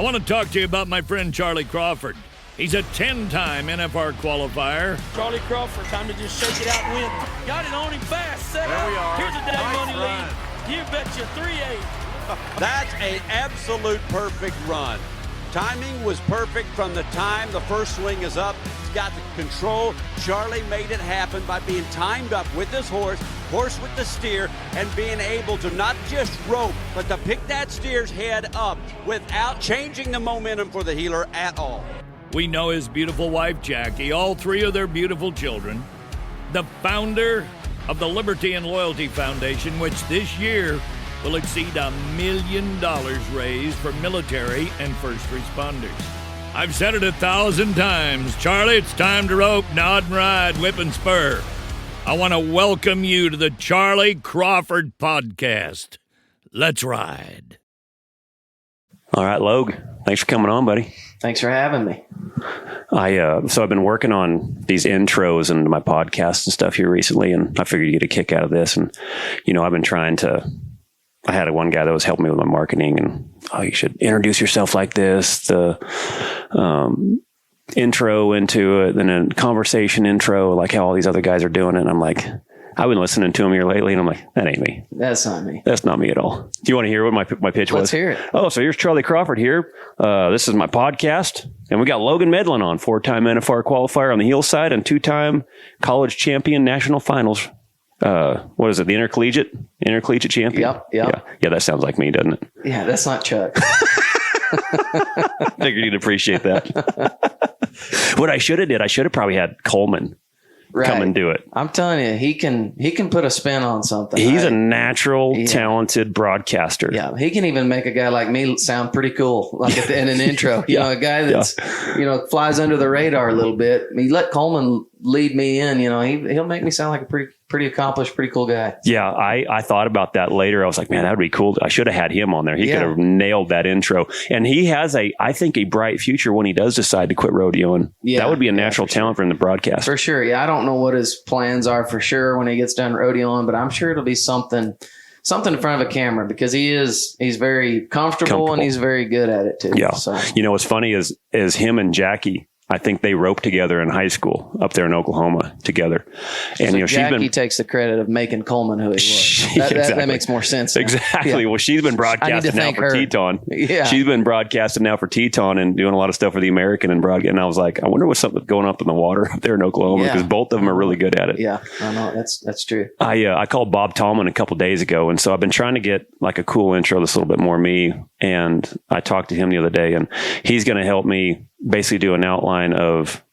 I want to talk to you about my friend Charlie Crawford. He's a 10-time NFR qualifier. Charlie Crawford, time to just shake it out and win. Got it on him fast, set There up. we are. Here's a day Nice money run. lead. You betcha 3-8. That's an absolute perfect run. Timing was perfect from the time the first swing is up. He's got the control. Charlie made it happen by being timed up with his horse with the steer, and being able to not just rope, but to pick that steer's head up without changing the momentum for the heeler at all. We know his beautiful wife, Jackie, all three of their beautiful children, the founder of the Liberty and Loyalty Foundation, which this year will exceed $1 million raised for military and first responders. I've said it 1,000 times. Charlie, it's time to rope, nod and ride, whip and spur. I want to welcome you to the Charlie Crawford Podcast. Let's ride. All right, Logue, thanks for coming on, buddy. Thanks for having me. So I've been working on these intros into my podcast and stuff here recently, and I figured you'd get a kick out of this. And, I've been trying to, I had one guy that was helping me with my marketing, and, you should introduce yourself like this, the intro into it, then a conversation intro, like how all these other guys are doing it. And I'm like, I've been listening to him here lately, and I'm like, that ain't me. That's not me. That's not me at all. Do you want to hear what my pitch was? Let's hear it. Oh, so here's Charlie Crawford here. This is my podcast, and we got Logan Medlin on, 4-time NFR qualifier on the heel side and 2-time college champion national finals. What is it? The intercollegiate champion? Yep. Yeah, that sounds like me, doesn't it? Yeah, that's not Chuck. I figured you'd appreciate that. What I should have probably had Coleman come and do it. I'm telling you, he can put a spin on something. He's a natural, talented broadcaster. Yeah, he can even make a guy like me sound pretty cool, like in an intro. A guy that's flies under the radar a little bit. I mean, let Coleman lead me in. He'll make me sound like a pretty accomplished, pretty cool guy. Yeah, I thought about that later. I was like, man, that would be cool. I should have had him on there. He could have nailed that intro. And he has I think a bright future when he does decide to quit rodeoing. Yeah, that would be a natural talent for him to broadcast. For sure. Yeah, I don't know what his plans are for sure when he gets done rodeoing, but I'm sure it'll be something in front of a camera, because he's very comfortable and he's very good at it too. Yeah. So. What's funny is him and Jackie, I think they roped together in high school up there in Oklahoma together. And, so Jackie takes the credit of making Coleman who he was. That makes more sense now. Exactly. Yeah. Well, she's been broadcasting now for Teton. Yeah. She's been broadcasting now for Teton and doing a lot of stuff for the American and broadcast. And I was like, I wonder what's something going up in the water up there in Oklahoma, because both of them are really good at it. Yeah, I know. That's true. I called Bob Tallman a couple days ago. And so I've been trying to get like a cool intro that's a little bit more me. And I talked to him the other day, and he's going to help me basically do an outline of,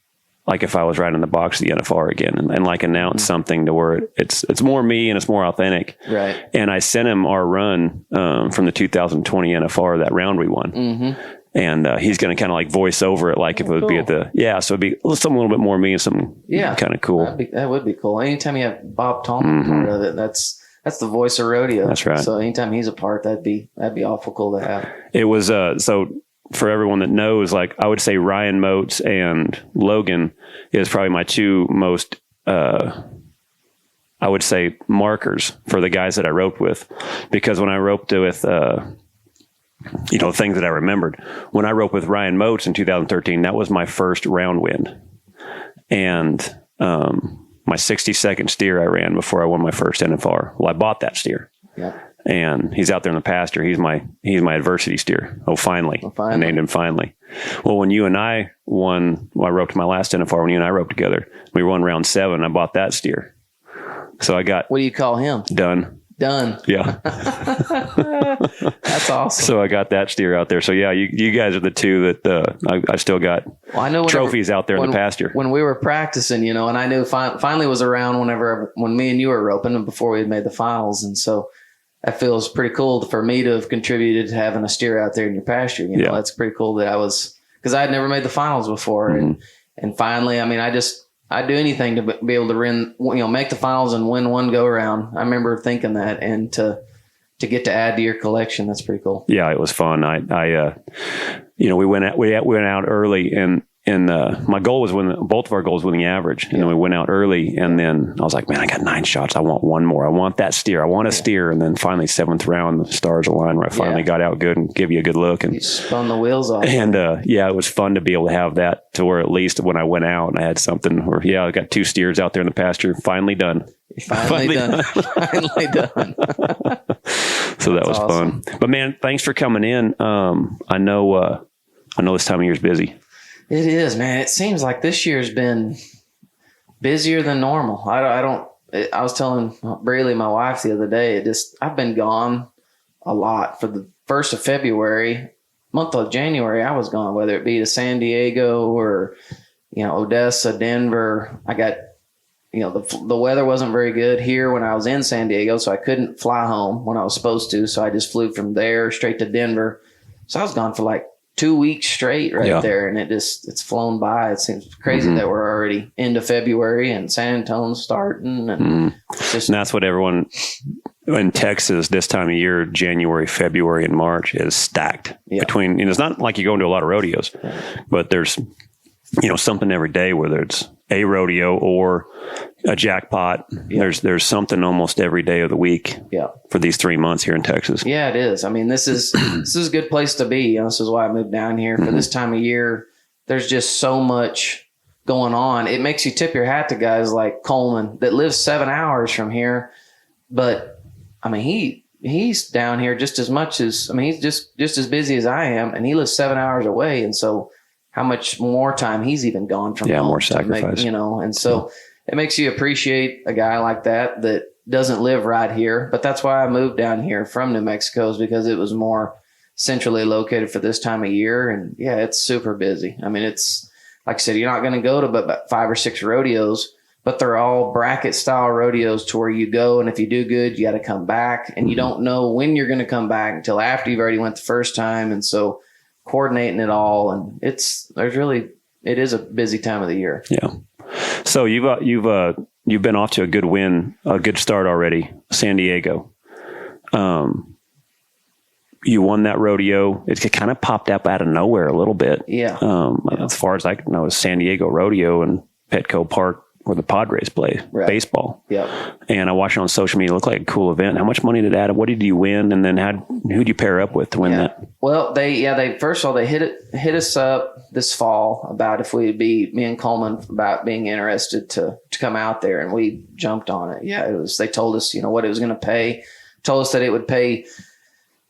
like if I was riding the box of the NFR again, and like announce something to where it's more me and it's more authentic. Right. And I sent him our run from the 2020 NFR, that round we won. Mm-hmm. And he's going to kind of like voice over it, like if it would be at the, so it'd be something a little bit more me and something kind of cool. That would be cool. Anytime you have Bob Tallman part of it, that's the voice of rodeo. That's right. So anytime he's a part, that'd be awful cool to have. It was, so for everyone that knows, like I would say Ryan Moats and Logan is probably my two most, I would say, markers for the guys that I roped with. Because when I roped with, things that I remembered, when I roped with Ryan Moats in 2013, that was my first round win. And my 60-second steer I ran before I won my first NFR. Well, I bought that steer. Yeah. And he's out there in the pasture. He's my adversity steer. Finally. I named him Finally. Well, when you and I won, I roped my last NFR. When you and I roped together, we won round 7. I bought that steer. So I got. What do you call him? Done. Yeah. That's awesome. So I got that steer out there. So yeah, you guys are the two that I still got I know trophies out there in the pasture. When we were practicing, and I knew Finally was around when me and you were roping and before we had made the finals. And so that feels pretty cool for me to have contributed to having a steer out there in your pasture. That's pretty cool that because I had never made the finals before. Mm-hmm. And finally, I mean, I'd do anything to be able to make the finals and win one go around. I remember thinking that, and to get to add to your collection, that's pretty cool. Yeah, it was fun. We went out early, and my goal was both of our goals winning average. And then we went out early, and then I was like, man, I got 9 shots. I want one more. I want that steer. I want a steer. And then finally 7th round, the stars aligned where I finally got out good and give you a good look. And you spun the wheels off. And it was fun to be able to have that, to where at least when I went out and I had something where, I got 2 steers out there in the pasture, finally done. Finally done. Finally done. So that was awesome. Fun. But man, thanks for coming in. I know this time of year is busy. It is, man. It seems like this year's been busier than normal. I was telling Braley, my wife, the other day, I've been gone a lot. For the 1st of February, month of January, I was gone, whether it be to San Diego or, Odessa, Denver. I got, the weather wasn't very good here when I was in San Diego, so I couldn't fly home when I was supposed to. So I just flew from there straight to Denver. So I was gone for like 2 weeks straight there, and it's flown by. It seems crazy that we're already into February and San Antonio's starting, and and that's what everyone in Texas this time of year, January, February, and March, is stacked between. And it's not like you go into a lot of rodeos, but there's something every day, whether it's a rodeo or a jackpot. There's something almost every day of the week for these 3 months here in Texas. Yeah, it is. I mean, this is a good place to be. This is why I moved down here for this time of year. There's just so much going on. It makes you tip your hat to guys like Coleman that lives 7 hours from here. But I mean, he's down here just as much as, he's just as busy as I am, and he lives 7 hours away. And so how much more time he's even gone from home more sacrifice. And so it makes you appreciate a guy like that doesn't live right here. But that's why I moved down here from New Mexico, is because it was more centrally located for this time of year. And it's super busy. I mean, it's like I said, you're not going to go to but about 5 or 6 rodeos, but they're all bracket style rodeos to where you go. And if you do good, you got to come back, and you don't know when you're going to come back until after you've already went the first time. And so coordinating it all, and it is a busy time of the year. Yeah. So you've been off to a good start already. San Diego. You won that rodeo. It kind of popped up out of nowhere a little bit. As far as I know, it's San Diego Rodeo and Petco Park, where the Padres play baseball. And I watched it on social media. It looked like a cool event. How much money did it add? What did you win? And then who'd you pair up with to win that? Well, they first of all, they hit us up this fall about if we'd be, me and Coleman, about being interested to come out there, and we jumped on it. They told us, what it was going to pay. Told us that it would pay,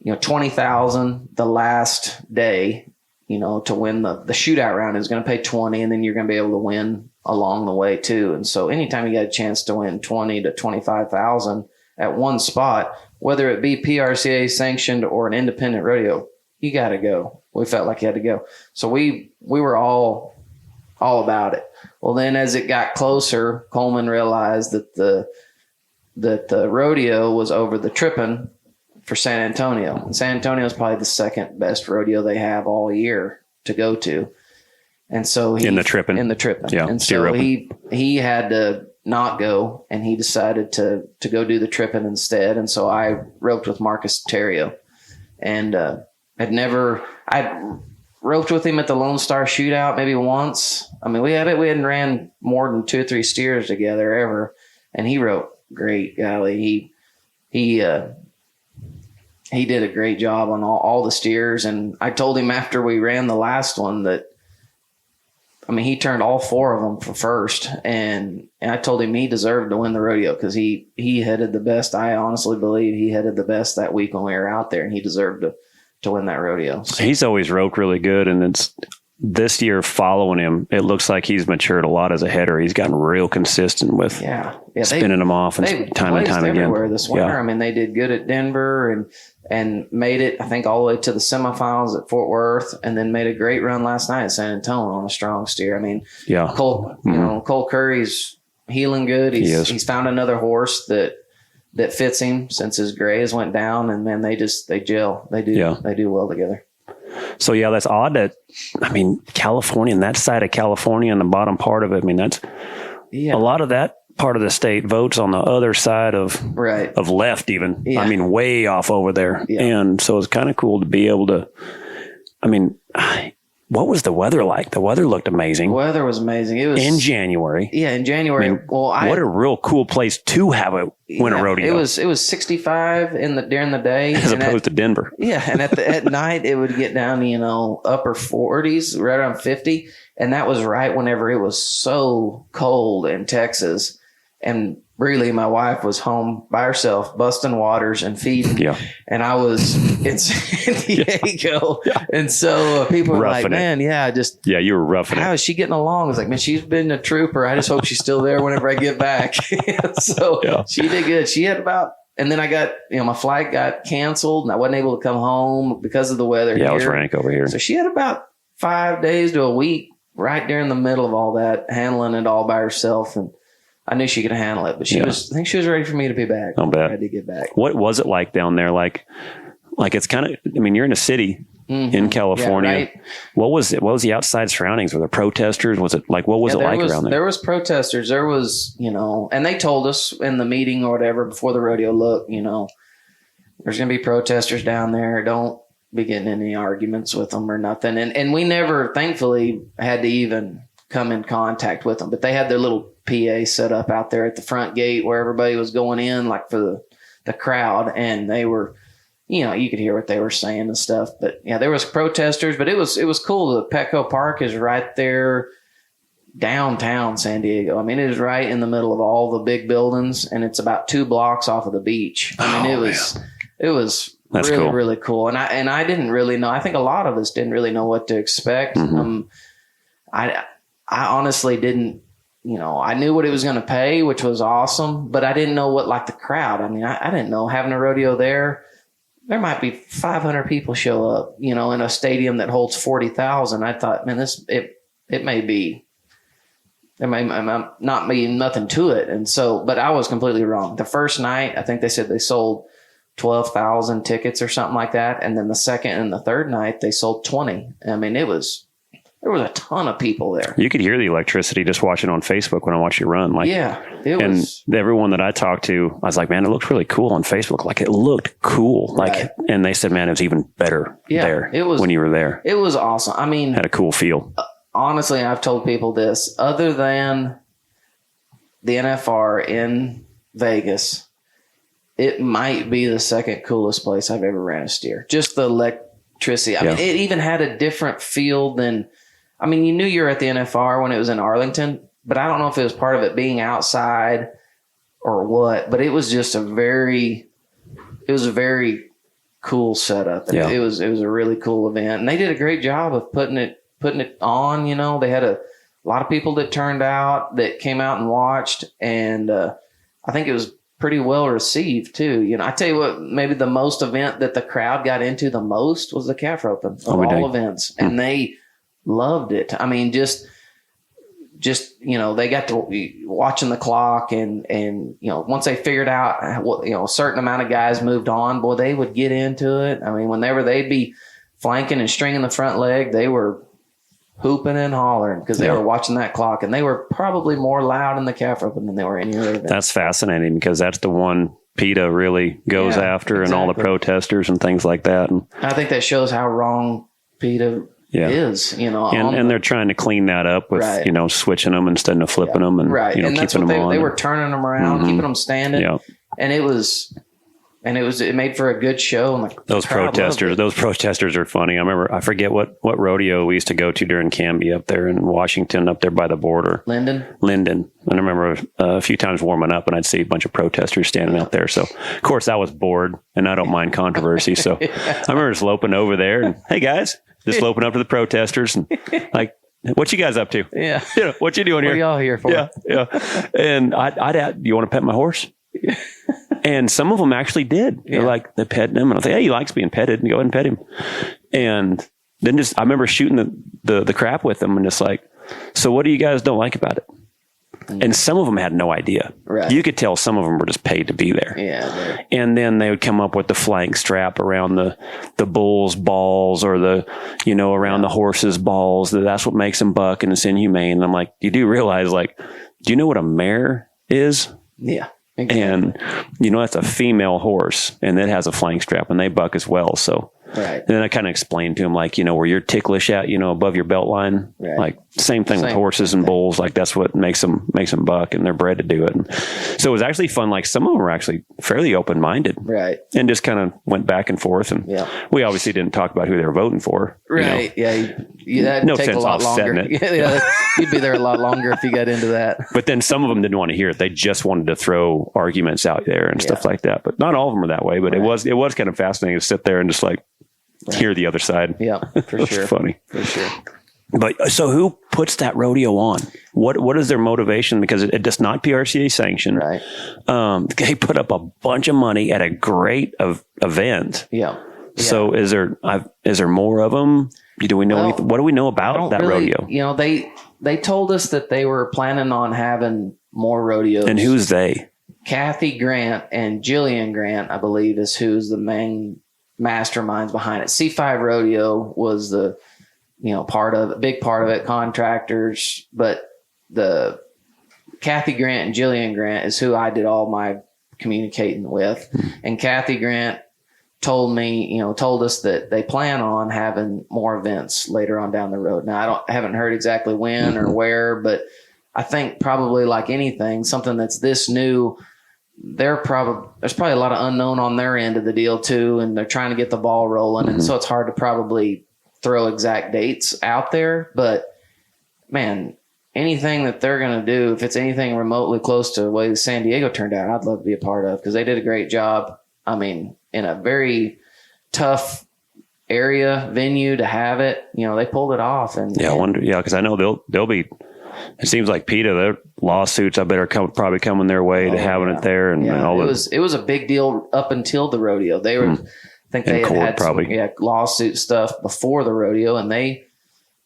$20,000 the last day, to win the shootout round. It was going to pay 20, and then you're going to be able to win along the way too. And so anytime you got a chance to win 20 to 25,000 at one spot, whether it be PRCA sanctioned or an independent rodeo, you got to go. We felt like you had to go. So we were all about it. Well, then as it got closer, Coleman realized that the rodeo was over the tripping for San Antonio. And San Antonio is probably the second best rodeo they have all year to go to. And so in the tripping. Yeah. And so he had to not go, and he decided to go do the tripping instead. And so I roped with Marcus Terrio, and I'd roped with him at the Lone Star Shootout maybe once. I mean, we hadn't ran more than 2 or 3 steers together ever. And he roped great. Golly, he did a great job on all the steers. And I told him after we ran the last one that, he turned all 4 of them for first, and I told him he deserved to win the rodeo because he headed the best. I honestly believe he headed the best that week when we were out there, and he deserved to win that rodeo. So. He's always roped really good, and it's this year following him, it looks like he's matured a lot as a header. He's gotten real consistent with spinning them off and time and time again. Everywhere this winter. They did good at Denver and made it, I think, all the way to the semifinals at Fort Worth, and then made a great run last night at San Antonio on a strong steer. Cole Curry's healing good. He's found another horse that fits him since his grays went down, and man, they gel. They do well together. So that's odd that, California and that side of California and the bottom part of it, that's a lot of that part of the state votes on the other side of left even. Way off over there. And so it's kind of cool to be able to, what was the weather like? The weather looked amazing. The weather was amazing. It was in January. Yeah, in January. I mean, what a real cool place to have a winter rodeo. It was 65 during the day, as opposed to Denver. Yeah, and at night it would get down to upper 40s, right around 50, and that was right whenever it was so cold in Texas, and really, my wife was home by herself, busting waters and feeding. Yeah. And I was in San Diego. Yeah. And so people were roughing like, man, yeah, you were roughing how it. is she getting along? I was like, man, she's been a trooper. I just hope she's still there whenever I get back. So she did good. She had and then I got, my flight got canceled and I wasn't able to come home because of the weather. Yeah, it was rank over here. So she had about 5 days to a week right there in the middle of all that, handling it all by herself. And I knew she could handle it, but I think she was ready for me to be back. I'll bet. I had to get back. What was it like down there? Like it's kind of, you're in a city in California. Yeah, right. What was it? What was the outside surroundings? Were there protesters? Was it like, what was it like around there? There was protesters. There was, and they told us in the meeting or whatever before the rodeo, look, there's going to be protesters down there. Don't be getting any arguments with them or nothing. And we never, thankfully, had to even come in contact with them, but they had their little PA set up out there at the front gate where everybody was going in, like for the crowd, and they were, you could hear what they were saying and stuff. But yeah, there was protesters, but it was cool. The Petco Park is right there downtown San Diego. I mean, it is right in the middle of all the big buildings, and it's about 2 blocks off of the beach. I mean, it was That's really, cool. really cool. And I didn't really know. I think a lot of us didn't really know what to expect. I honestly didn't. I knew what it was going to pay, which was awesome, but I didn't know what, like, the crowd. I mean, I didn't know having a rodeo there might be 500 people show up, in a stadium that holds 40,000. I thought, man, there may not be nothing to it. And so, but I was completely wrong. The first night, I think they said they sold 12,000 tickets or something like that. And then the second and the third night, they sold 20. I mean, there was a ton of people there. You could hear the electricity just watching on Facebook when I watch you run. Like, and everyone that I talked to, I was like, man, it looks really cool on Facebook. Like, it looked cool. Like, right. And they said, man, it was even better there when you were there. It was awesome. I mean, had a cool feel. Honestly, I've told people this, other than the NFR in Vegas, it might be the second coolest place I've ever ran a steer. Just the electricity. I mean, it even had a different feel than, you knew you were at the NFR when it was in Arlington, but I don't know if it was part of it being outside or what, but it was just a very cool setup. Yeah. It was a really cool event, and they did a great job of putting it on. They had a lot of people that turned out, that came out and watched, and I think it was pretty well received too. I tell you what, maybe the most event that the crowd got into the most was the calf roping of all events, and they loved it. I mean, just they got to watching the clock, and once they figured out what, a certain amount of guys moved on, boy, they would get into it. I mean, whenever they'd be flanking and stringing the front leg, they were hooping and hollering because they were watching that clock, and they were probably more loud in the calf roping than they were any other event. That's fascinating, because that's the one PETA really goes after, and all the protesters and things like that. And I think that shows how wrong PETA is, and they're trying to clean that up with, switching them instead of flipping them, and, and that's keeping what them on. They were turning them around, keeping them standing. Yeah. And it made for a good show. And those protesters are funny. I forget what rodeo we used to go to during Canby up there in Washington, up there by the border. Linden. And I remember a few times warming up, and I'd see a bunch of protesters standing out there. So of course I was bored, and I don't mind controversy. So I remember just loping over there, and hey guys, just loping up to the protesters, and like, what you guys up to? Yeah. What you doing here? What are y'all here for? Yeah. And I'd do you want to pet my horse? And some of them actually did. They're like, they're petting him, and I was like, hey, he likes being petted, and go ahead and pet him. And then I remember shooting the crap with them, and just like, so what do you guys don't like about it? And some of them had no idea. Right. You could tell some of them were just paid to be there. Yeah. And then they would come up with the flank strap around the bull's balls, or around the horse's balls. That's what makes them buck, and it's inhumane. And I'm like, you do realize, like, do you know what a mare is? Yeah. Exactly. And that's a female horse, and it has a flank strap, and they buck as well. So Right. And then I kind of explained to him, like, where you're ticklish at, above your belt line, Right. like same thing with horses and bulls. Like that's what makes them buck, and they're bred to do it. And so it was actually fun. Like some of them were actually fairly open-minded, Right. and just kind of went back and forth. And we obviously didn't talk about who they were voting for. Right. Yeah. That'd no take sense a lot offsetting longer. it. Yeah, you'd be there a lot longer if you got into that. But then some of them didn't want to hear it. They just wanted to throw arguments out there and stuff like that. But not all of them are that way. But it was kind of fascinating to sit there and just like hear the other side. Yeah, for sure. Funny. For sure. But so who puts that rodeo on? What is their motivation? Because it does not PRCA sanctioned. Right. They put up a bunch of money at a great event. Yeah. So is there more of them? Do we know anything? What do we know about that rodeo? They told us that they were planning on having more rodeos. And who's they? Kathy Grant and Jillian Grant, I believe, is who's the main masterminds behind it. C5 Rodeo was the big part of it, contractors, but the Kathy Grant and Jillian Grant is who I did all my communicating with. And Kathy Grant told us that they plan on having more events later on down the road. Now I haven't heard exactly when or where, but I think probably like anything, something that's this new, there's probably a lot of unknown on their end of the deal too. And they're trying to get the ball rolling. And so it's hard to probably throw exact dates out there, but man, anything that they're going to do, if it's anything remotely close to the way San Diego turned out, I'd love to be a part of, because they did a great job. I mean, in a very tough venue to have it, they pulled it off. And I wonder, because I know they'll be. It seems like PETA, their lawsuits, I bet are probably coming their way to having it there, and all it was a big deal up until the rodeo. They were, I think they had probably some, lawsuit stuff before the rodeo, and they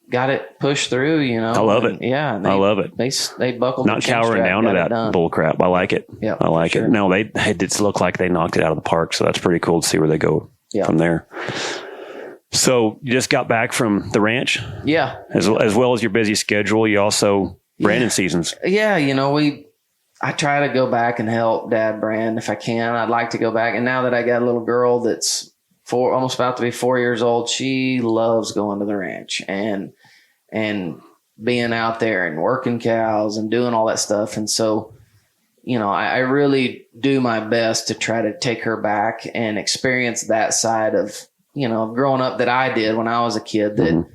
got it pushed through. I love it. Yeah, I love it. They buckled. Not cowering down to that bull crap. I like it. Yeah, I like it. No, they did look like they knocked it out of the park, so that's pretty cool to see where they go from there. So you just got back from the ranch? Yeah. As well as your busy schedule, you also branding seasons. Yeah, I try to go back and help Dad brand if I can. I'd like to go back. And now that I got a little girl that's almost about to be 4 years old, she loves going to the ranch and being out there and working cows and doing all that stuff. And so, I really do my best to try to take her back and experience that side of, growing up that I did when I was a kid, that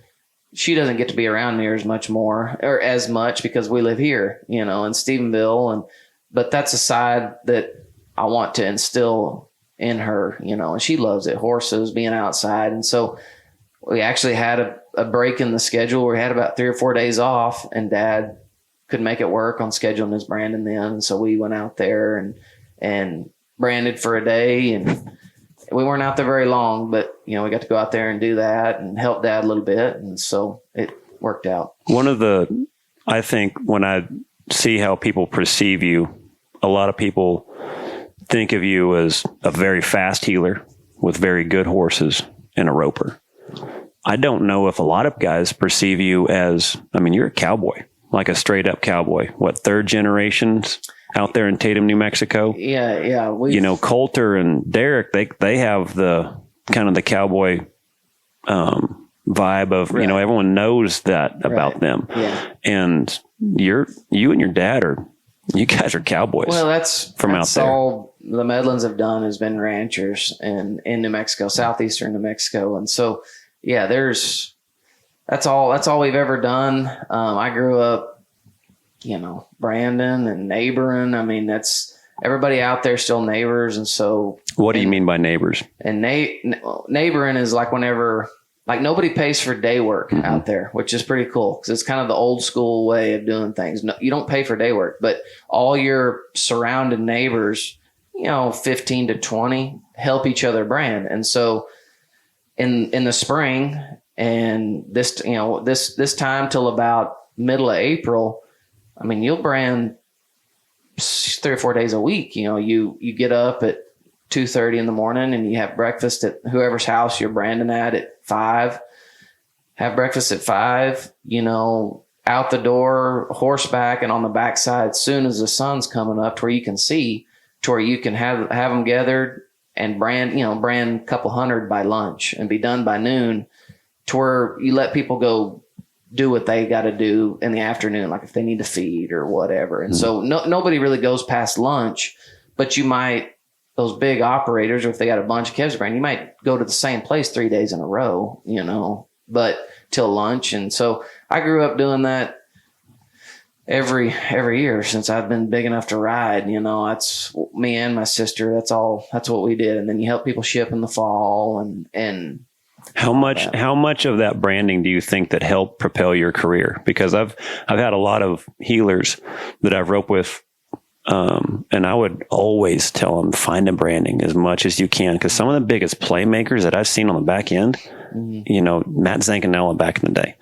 she doesn't get to be around near as much because we live here, in Stephenville. But that's a side that I want to instill in her, and she loves it, horses, being outside. And so we actually had a break in the schedule where we had about 3 or 4 days off, and Dad could make it work on scheduling his branding then. And so we went out there and branded for a day, and we weren't out there very long, but we got to go out there and do that and help Dad a little bit. And so it worked out. I think when I see how people perceive you, a lot of people think of you as a very fast healer with very good horses and a roper. I don't know if a lot of guys perceive you as, you're a cowboy, like a straight up cowboy. What, third generations out there in Tatum, New Mexico? Yeah. Coulter and Derek, they have the kind of the cowboy vibe of, everyone knows that about them. Yeah. And you and your dad you guys are cowboys. Well, that's out there. All the Medlins have done has been ranchers in New Mexico, southeastern New Mexico. And so, that's all we've ever done. I grew up, Brandon and neighboring. That's everybody out there still neighbors. And so, what do you mean by neighbors? And neighboring is like whenever, like nobody pays for day work out there, which is pretty cool because it's kind of the old school way of doing things. No, you don't pay for day work, but all your surrounding neighbors, 15 to 20 help each other brand. And so in the spring and this time till about middle of April, you'll brand 3 or 4 days a week. You get up at 2:30 in the morning and you have breakfast at whoever's house you're branding at 5, have breakfast at 5, out the door, horseback and on the backside, as soon as the sun's coming up to where you can see, to where you can have them gathered brand a couple hundred by lunch and be done by noon, to where you let people go do what they got to do in the afternoon, like if they need to feed or whatever. And so nobody really goes past lunch, but you might, those big operators, or if they got a bunch of calves to brand, you might go to the same place 3 days in a row, but till lunch. And so I grew up doing that every year since I've been big enough to ride. That's me and my sister. That's what we did. And then you help people ship in the fall and how much of that branding do you think that helped propel your career? Because I've had a lot of healers that I've roped with, and I would always tell them, find a branding as much as you can, because some of the biggest playmakers that I've seen on the back end, Matt Zancanella back in the day,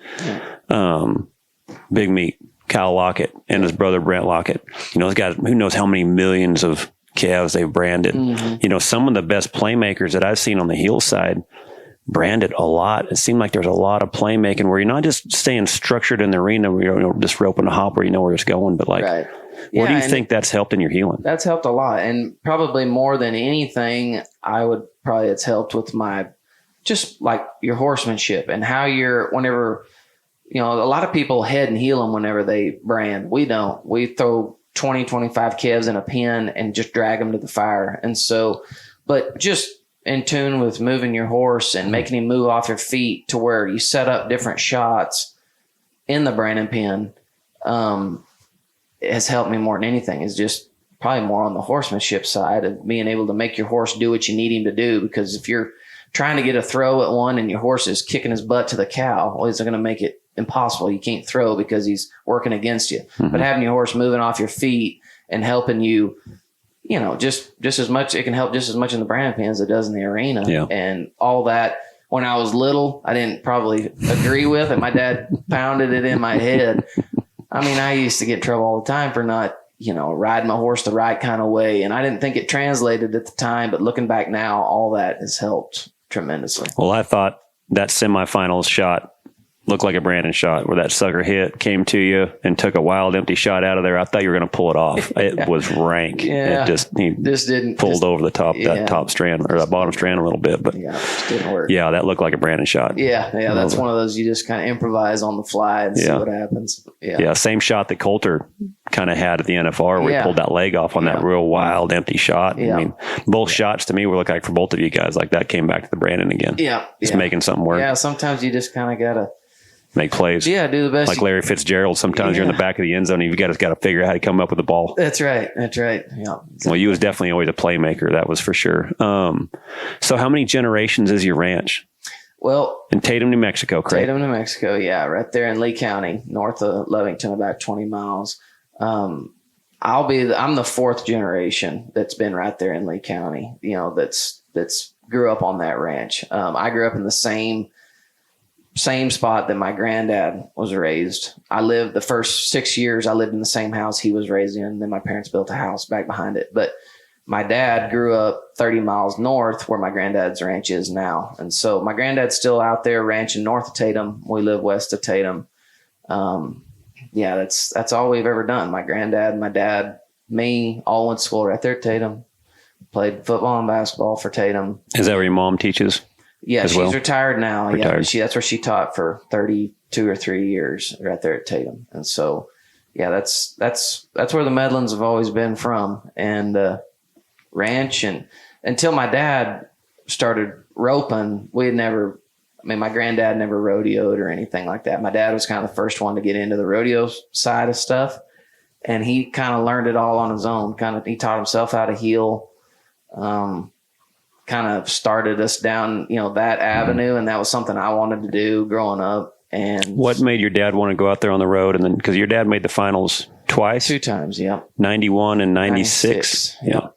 Big Meat, Kyle Lockett, and his brother Brent Lockett. Those guys, who knows how many millions of calves they've branded. Some of the best playmakers that I've seen on the heel side branded a lot. It seemed like there's a lot of playmaking where you're not just staying structured in the arena where you're just roping a hop where you know where it's going, but right. Where do you think that's helped in your healing? That's helped a lot. And probably more than anything, it's helped with just like your horsemanship and how whenever, a lot of people head and heel them whenever they brand. We don't. We throw 20, 25 calves in a pen and just drag them to the fire. And so, but just in tune with moving your horse and making him move off your feet to where you set up different shots in the branding pen, has helped me more than anything. Is just probably more on the horsemanship side of being able to make your horse do what you need him to do. Because if you're trying to get a throw at one and your horse is kicking his butt to the cow, well, it's going to make it impossible. You can't throw because he's working against you. But having your horse moving off your feet and helping you, just as much, it can help just as much in the branding pen as it does in the arena. Yeah. And all that, when I was little, I didn't probably agree with it. My dad pounded it in my head. I used to get in trouble all the time for not, riding my horse the right kind of way. And I didn't think it translated at the time, but looking back now, all that has helped tremendously. Well, I thought that semifinals shot looked like a Brandon shot where that sucker came to you and took a wild empty shot out of there. I thought you were going to pull it off. It was rank. Yeah. He pulled over the top, that top strand or that bottom strand a little bit, but it just didn't work. Yeah, that looked like a Brandon shot. Yeah. That's one of those you just kind of imprise on the fly and see what happens. Yeah. Same shot that Coulter kind of had at the NFR where he pulled that leg off on that real wild empty shot. Yeah. Both shots to me were like for both of you guys, like that came back to the Brandon again. Yeah. Just making something work. Yeah. Sometimes you just kind of got to make plays. Yeah, do the best. Like Larry Fitzgerald, sometimes you're in the back of the end zone and you've got to figure out how to come up with the ball. That's right. Yeah. Exactly. Well, you was definitely always a playmaker. That was for sure. So how many generations is your ranch? Well, in Tatum, New Mexico, correct? Tatum, New Mexico. Yeah. Right there in Lee County, north of Lovington, about 20 miles. I'm the fourth generation that's been right there in Lee County, that's grew up on that ranch. I grew up in the same spot that my granddad was raised. I lived the first 6 years. I lived in the same house he was raised in. Then my parents built a house back behind it. But my dad grew up 30 miles north where my granddad's ranch is now. And so my granddad's still out there ranching north of Tatum. We live west of Tatum. That's all we've ever done. My granddad, my dad, me, all went to school right there at Tatum. Played football and basketball for Tatum. Is that where your mom teaches? Yeah, she's retired now. Retired. Yeah, that's where she taught for 32 or 3 years, right there at Tatum. And so, that's where the Medlins have always been from, and ranch. And until my dad started roping, my granddad never rodeoed or anything like that. My dad was kind of the first one to get into the rodeo side of stuff, and he kind of learned it all on his own. He taught himself how to heel. Kind of started us down, that avenue. And that was something I wanted to do growing up. And what made your dad want to go out there on the road? And then, cause your dad made the finals twice, 2 times. Yeah. 91 and 96. Yeah.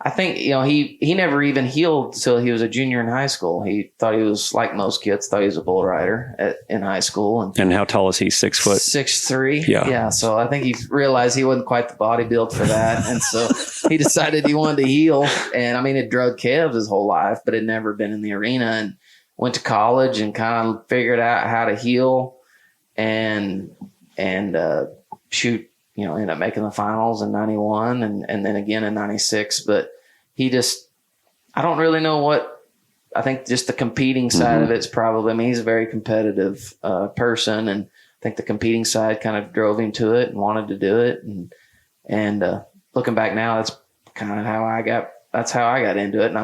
I think, he never even healed till he was a junior in high school. He thought he was like most kids, thought he was a bull rider in high school. And how tall is he? 6 foot? 6'3". Yeah. Yeah. So I think he realized he wasn't quite the body build for that. And so he decided he wanted to heal. And it drug calves his whole life, but had never been in the arena, and went to college and kind of figured out how to heal and shoot, ended up making the finals in 91 and then again in 96. But he just, I don't really know what, I think just the competing side of it's probably, I mean, he's a very competitive person, and I think the competing side kind of drove him to it and wanted to do it. And looking back now, that's kind of how I got into it. And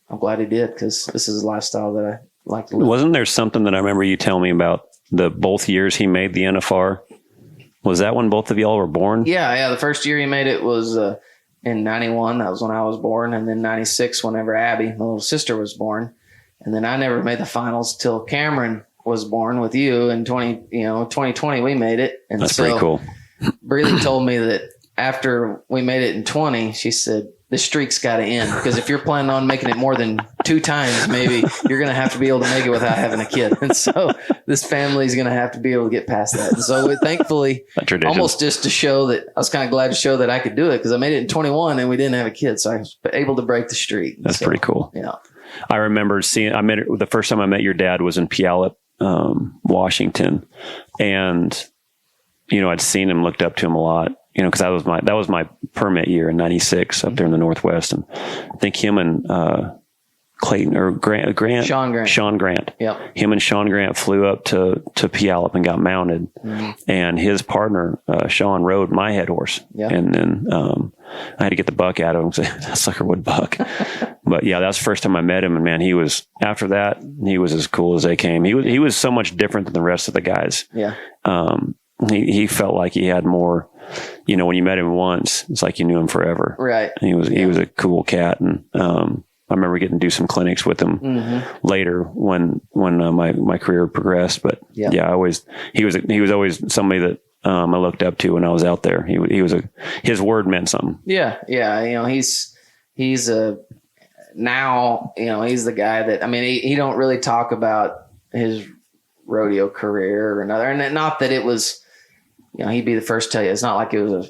I'm glad he did, because this is a lifestyle that I like to live. Wasn't there something that I remember you telling me about both years he made the NFR? Was that when both of y'all were born? Yeah. The first year he made it was in 91. That was when I was born. And then 96, whenever Abby, my little sister, was born. And then I never made the finals till Cameron was born with you in 2020. We made it. And that's pretty cool. Breely told me that after we made it in 20, she said, the streak's got to end, because if you're planning on making it more than 2 times, maybe you're going to have to be able to make it without having a kid. And so this family's going to have to be able to get past that. And so thankfully, almost just to show that, I was kind of glad to show that I could do it, because I made it in 21 and we didn't have a kid. So I was able to break the streak. That's pretty cool. Yeah. I remember the first time I met your dad was in Puyallup, Washington. And, I'd seen him, looked up to him a lot. Because that was my permit year in '96 up there in the Northwest, and I think him and Clayton or Sean Grant. Yep. Him and Sean Grant flew up to Puyallup and got mounted, and his partner Sean rode my head horse, and then I had to get the buck out of him. So that sucker would buck, but yeah, that's the first time I met him, and man, he was as cool as they came. He was so much different than the rest of the guys. Yeah. He felt like he had more. When you met him once, it's like you knew him forever. Right. And he was a cool cat. And, I remember getting to do some clinics with him later when my career progressed. But he was always somebody that, I looked up to when I was out there. His word meant something. Yeah. Yeah. He's he's the guy that, he don't really talk about his rodeo career or another. And not that it was, he'd be the first to tell you, it's not like it was a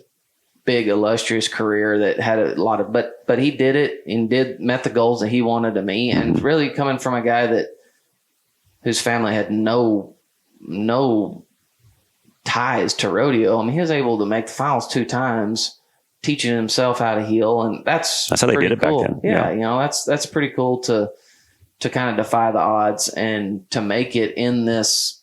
big illustrious career that had a lot of, but he did it and met the goals that he wanted to meet. And really coming from a guy whose family had no ties to rodeo. He was able to make the finals 2 times, teaching himself how to heel. And that's how they did it cool. back then. Yeah. That's pretty cool to kind of defy the odds and to make it in this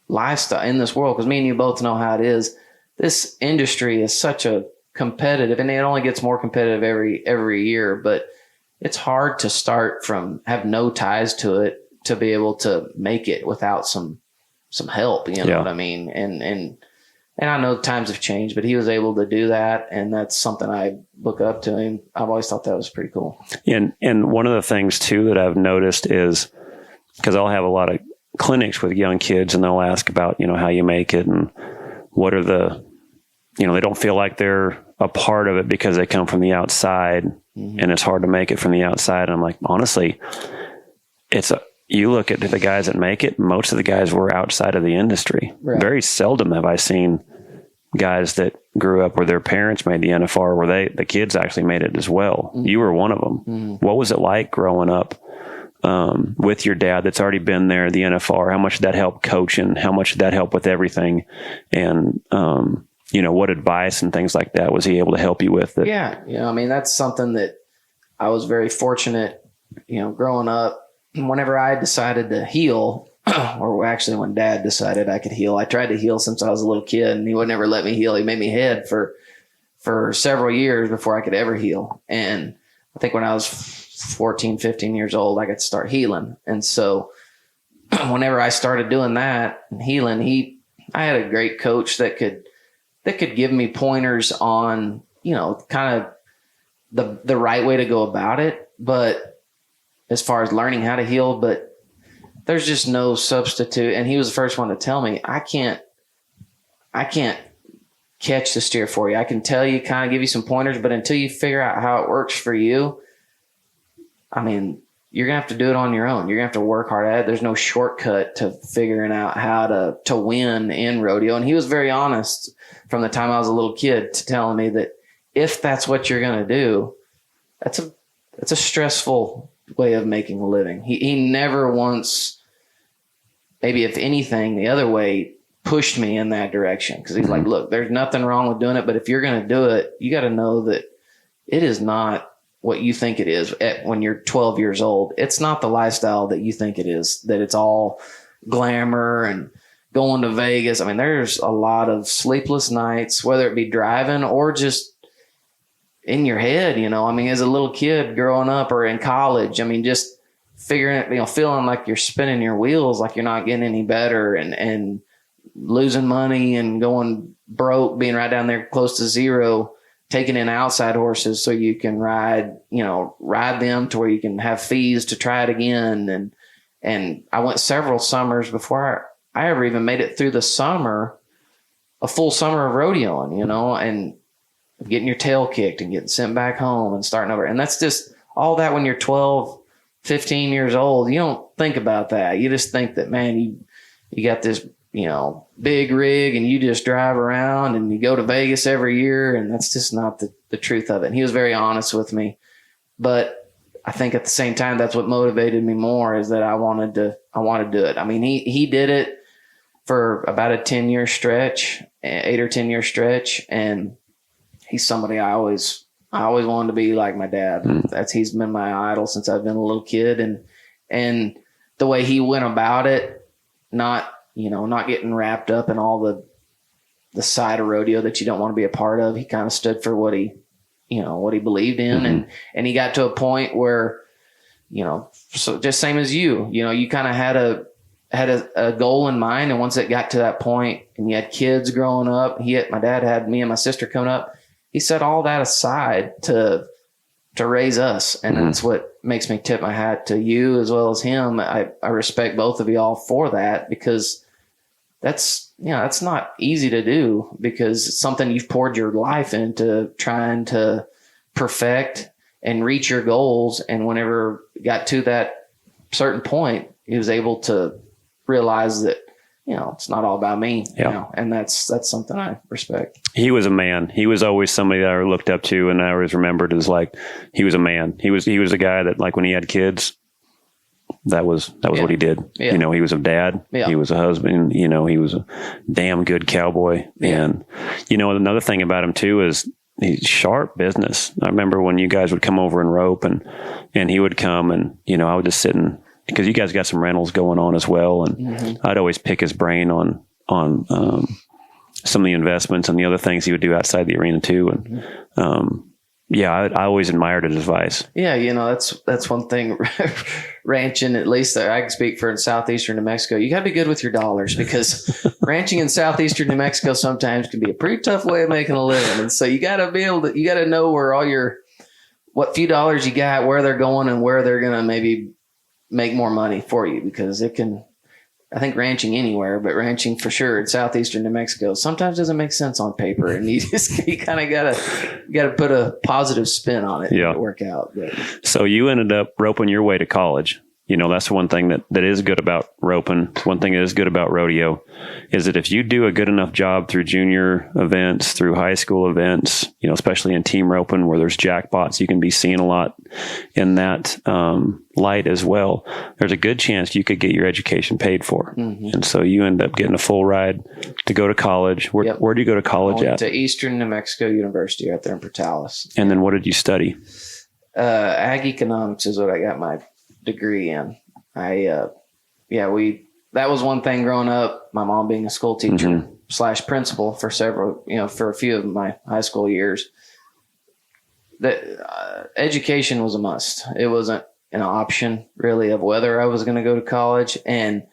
lifestyle, in this world. Because me and you both know how it is. This industry is such a competitive, and it only gets more competitive every year, but it's hard to start from have no ties to it to be able to make it without some help, what I mean? And I know times have changed, but he was able to do that, and that's something I look up to him. I've always thought that was pretty cool. And one of the things too that I've noticed is, because I'll have a lot of clinics with young kids, and they'll ask about, how you make it and what are the, they don't feel like they're a part of it because they come from the outside, and it's hard to make it from the outside. And I'm like, honestly, you look at the guys that make it, most of the guys were outside of the industry. Right. Very seldom have I seen guys that grew up where their parents made the NFR, where the kids actually made it as well. You were one of them. What was it like growing up with your dad that's already been there, the NFR? How much did that help coaching? How much did that help with everything? And, what advice and things like that was he able to help you with? Yeah. That's something that I was very fortunate, growing up. Whenever I decided to heel, or actually when Dad decided I could heel, I tried to heel since I was a little kid, and he would never let me heel. He made me head for several years before I could ever heel. And I think when I was 14, 15 years old, I got to start healing. And so whenever I started doing that and healing, I had a great coach that could give me pointers on, kind of the right way to go about it. But as far as learning how to heal, but there's just no substitute. And he was the first one to tell me, I can't catch the steer for you. I can tell you, kind of give you some pointers, but until you figure out how it works for you, you're going to have to do it on your own. You're going to have to work hard at it. There's no shortcut to figuring out how to win in rodeo. And he was very honest from the time I was a little kid to telling me that if that's what you're going to do, that's a stressful way of making a living. He never once, maybe if anything, the other way, pushed me in that direction. Because he's like, look, there's nothing wrong with doing it, but if you're going to do it, you got to know that it is not what you think it is when you're 12 years old. It's not the lifestyle that you think it is, that it's all glamour and going to Vegas. I mean, there's a lot of sleepless nights, whether it be driving or just in your head, you know. I mean, as a little kid growing up or in college, I mean, just figuring it, you know, feeling like you're spinning your wheels, like you're not getting any better, and losing money and going broke, being right down there close to zero, taking in outside horses so you can ride them to where you can have fees to try it again. And I went several summers before I ever even made it through the summer, a full summer of rodeoing, you know, and getting your tail kicked and getting sent back home and starting over. And that's just all that when you're 12, 15 years old. You don't think about that. You just think that, man, you got this, you know, big rig and you just drive around and you go to Vegas every year. And that's just not the truth of it. And he was very honest with me. But I think at the same time, that's what motivated me more, is that I wanted to do it. I mean, he did it for about a 10-year stretch, 8 or 10 year stretch. And he's somebody I always wanted to be like my dad. He's been my idol since I've been a little kid. And the way he went about it, not getting wrapped up in all the side of rodeo that you don't want to be a part of. He kind of stood for what he believed in. Mm-hmm. And he got to a point where, you know, so just same as you kind of had a goal in mind. And once it got to that point and you had kids growing up, my dad had me and my sister coming up, he set all that aside to raise us. And mm-hmm. that's what makes me tip my hat to you as well as him. I respect both of y'all for that, because that's not easy to do, because it's something you've poured your life into trying to perfect and reach your goals. And whenever it got to that certain point, he was able to realize that, you know, it's not all about me. Yeah. You know, and that's something I respect. He was a man. He was always somebody that I looked up to, and I always remembered as like, he was a man. He was a guy that, like, when he had kids, that was what he did. Yeah. You know, he was a dad. Yeah. He was a husband. You know, he was a damn good cowboy. Yeah. And, you know, another thing about him too is he's sharp business. I remember when you guys would come over and rope, and he would come, and, you know, I would just sit because you guys got some rentals going on as well. And mm-hmm. I'd always pick his brain on some of the investments and the other things he would do outside the arena too. And, I always admired his advice. Yeah. You know, that's one thing ranching, at least that I can speak for in southeastern New Mexico. You gotta be good with your dollars, because ranching in southeastern New Mexico sometimes can be a pretty tough way of making a living. And so you gotta know where what few dollars you got, where they're going and where they're going to maybe make more money for you, because I think ranching anywhere, but ranching for sure in southeastern New Mexico sometimes doesn't make sense on paper, and you kind of gotta put a positive spin on it. Yeah. To work out. But. So you ended up roping your way to college. You know, that's one thing that is good about roping. One thing that is good about rodeo is that if you do a good enough job through junior events, through high school events, you know, especially in team roping where there's jackpots, you can be seen a lot in that light as well. There's a good chance you could get your education paid for. Mm-hmm. And so you end up getting a full ride to go to college. Where do you go to college at? To Eastern New Mexico University out there in Portales. And then what did you study? Ag economics is what I got my degree in. That was one thing growing up, my mom being a school teacher mm-hmm. / principal for a few of my high school years, that education was a must. It wasn't an option really of whether I was going to go to college. And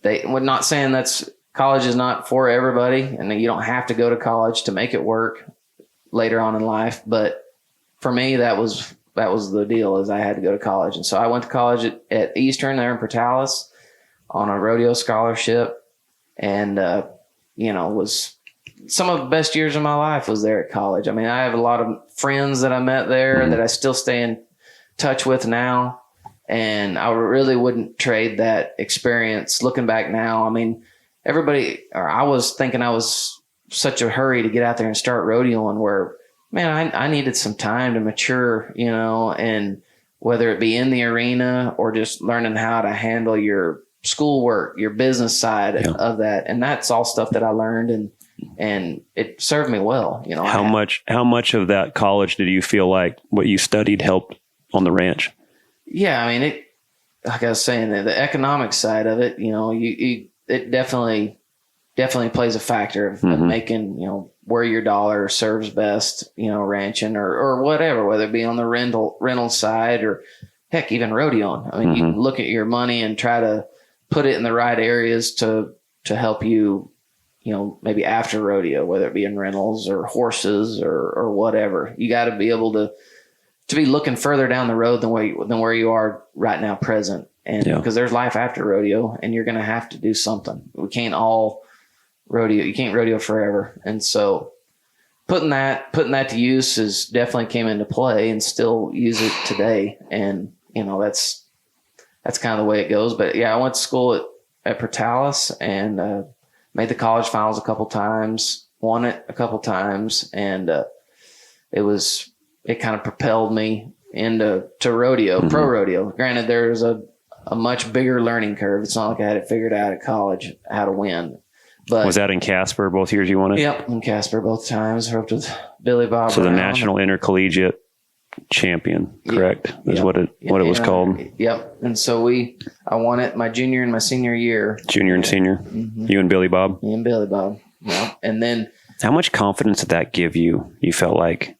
we're not saying college is not for everybody, and you don't have to go to college to make it work later on in life. But for me, that was the deal, is I had to go to college. And so I went to college at Eastern there in Portales on a rodeo scholarship, and, was some of the best years of my life was there at college. I mean, I have a lot of friends that I met there that I still stay in touch with now. And I really wouldn't trade that experience. Looking back now, I mean, I was thinking I was such a hurry to get out there and start rodeoing, where, man, I needed some time to mature, you know, and whether it be in the arena or just learning how to handle your schoolwork, your business side of that. And that's all stuff that I learned. And and it served me well. You know, how much of that college did you feel like what you studied helped on the ranch? Yeah, I mean, like I was saying, the economic side of it, you know, it definitely plays a factor of making, you know, where your dollar serves best, you know, ranching or whatever, whether it be on the rental side or heck, even rodeoing. I mean, you look at your money and try to put it in the right areas to help you, you know, maybe after rodeo, whether it be in rentals or horses or whatever. You got to be able to be looking further down the road than where you are right now present. And because there's life after rodeo and you're going to have to do something. We can't all rodeo. You can't rodeo forever. And so putting that to use is definitely came into play and still use it today. And, you know, that's kind of the way it goes. But yeah, I went to school at Portales and made the college finals a couple times, won it a couple times. And it kind of propelled me into rodeo, pro rodeo. Granted, there's a much bigger learning curve. It's not like I had it figured out at college how to win. But was that in Casper both years you won it? Yep, in Casper both times. Roped with Billy Bob. So Brown. The National Intercollegiate Champion, correct? Is what it was called. Yep. And so I won it my junior and my senior year. Junior and senior. You and Billy Bob. Me and Billy Bob. Yeah. And then how much confidence did that give you? You felt like,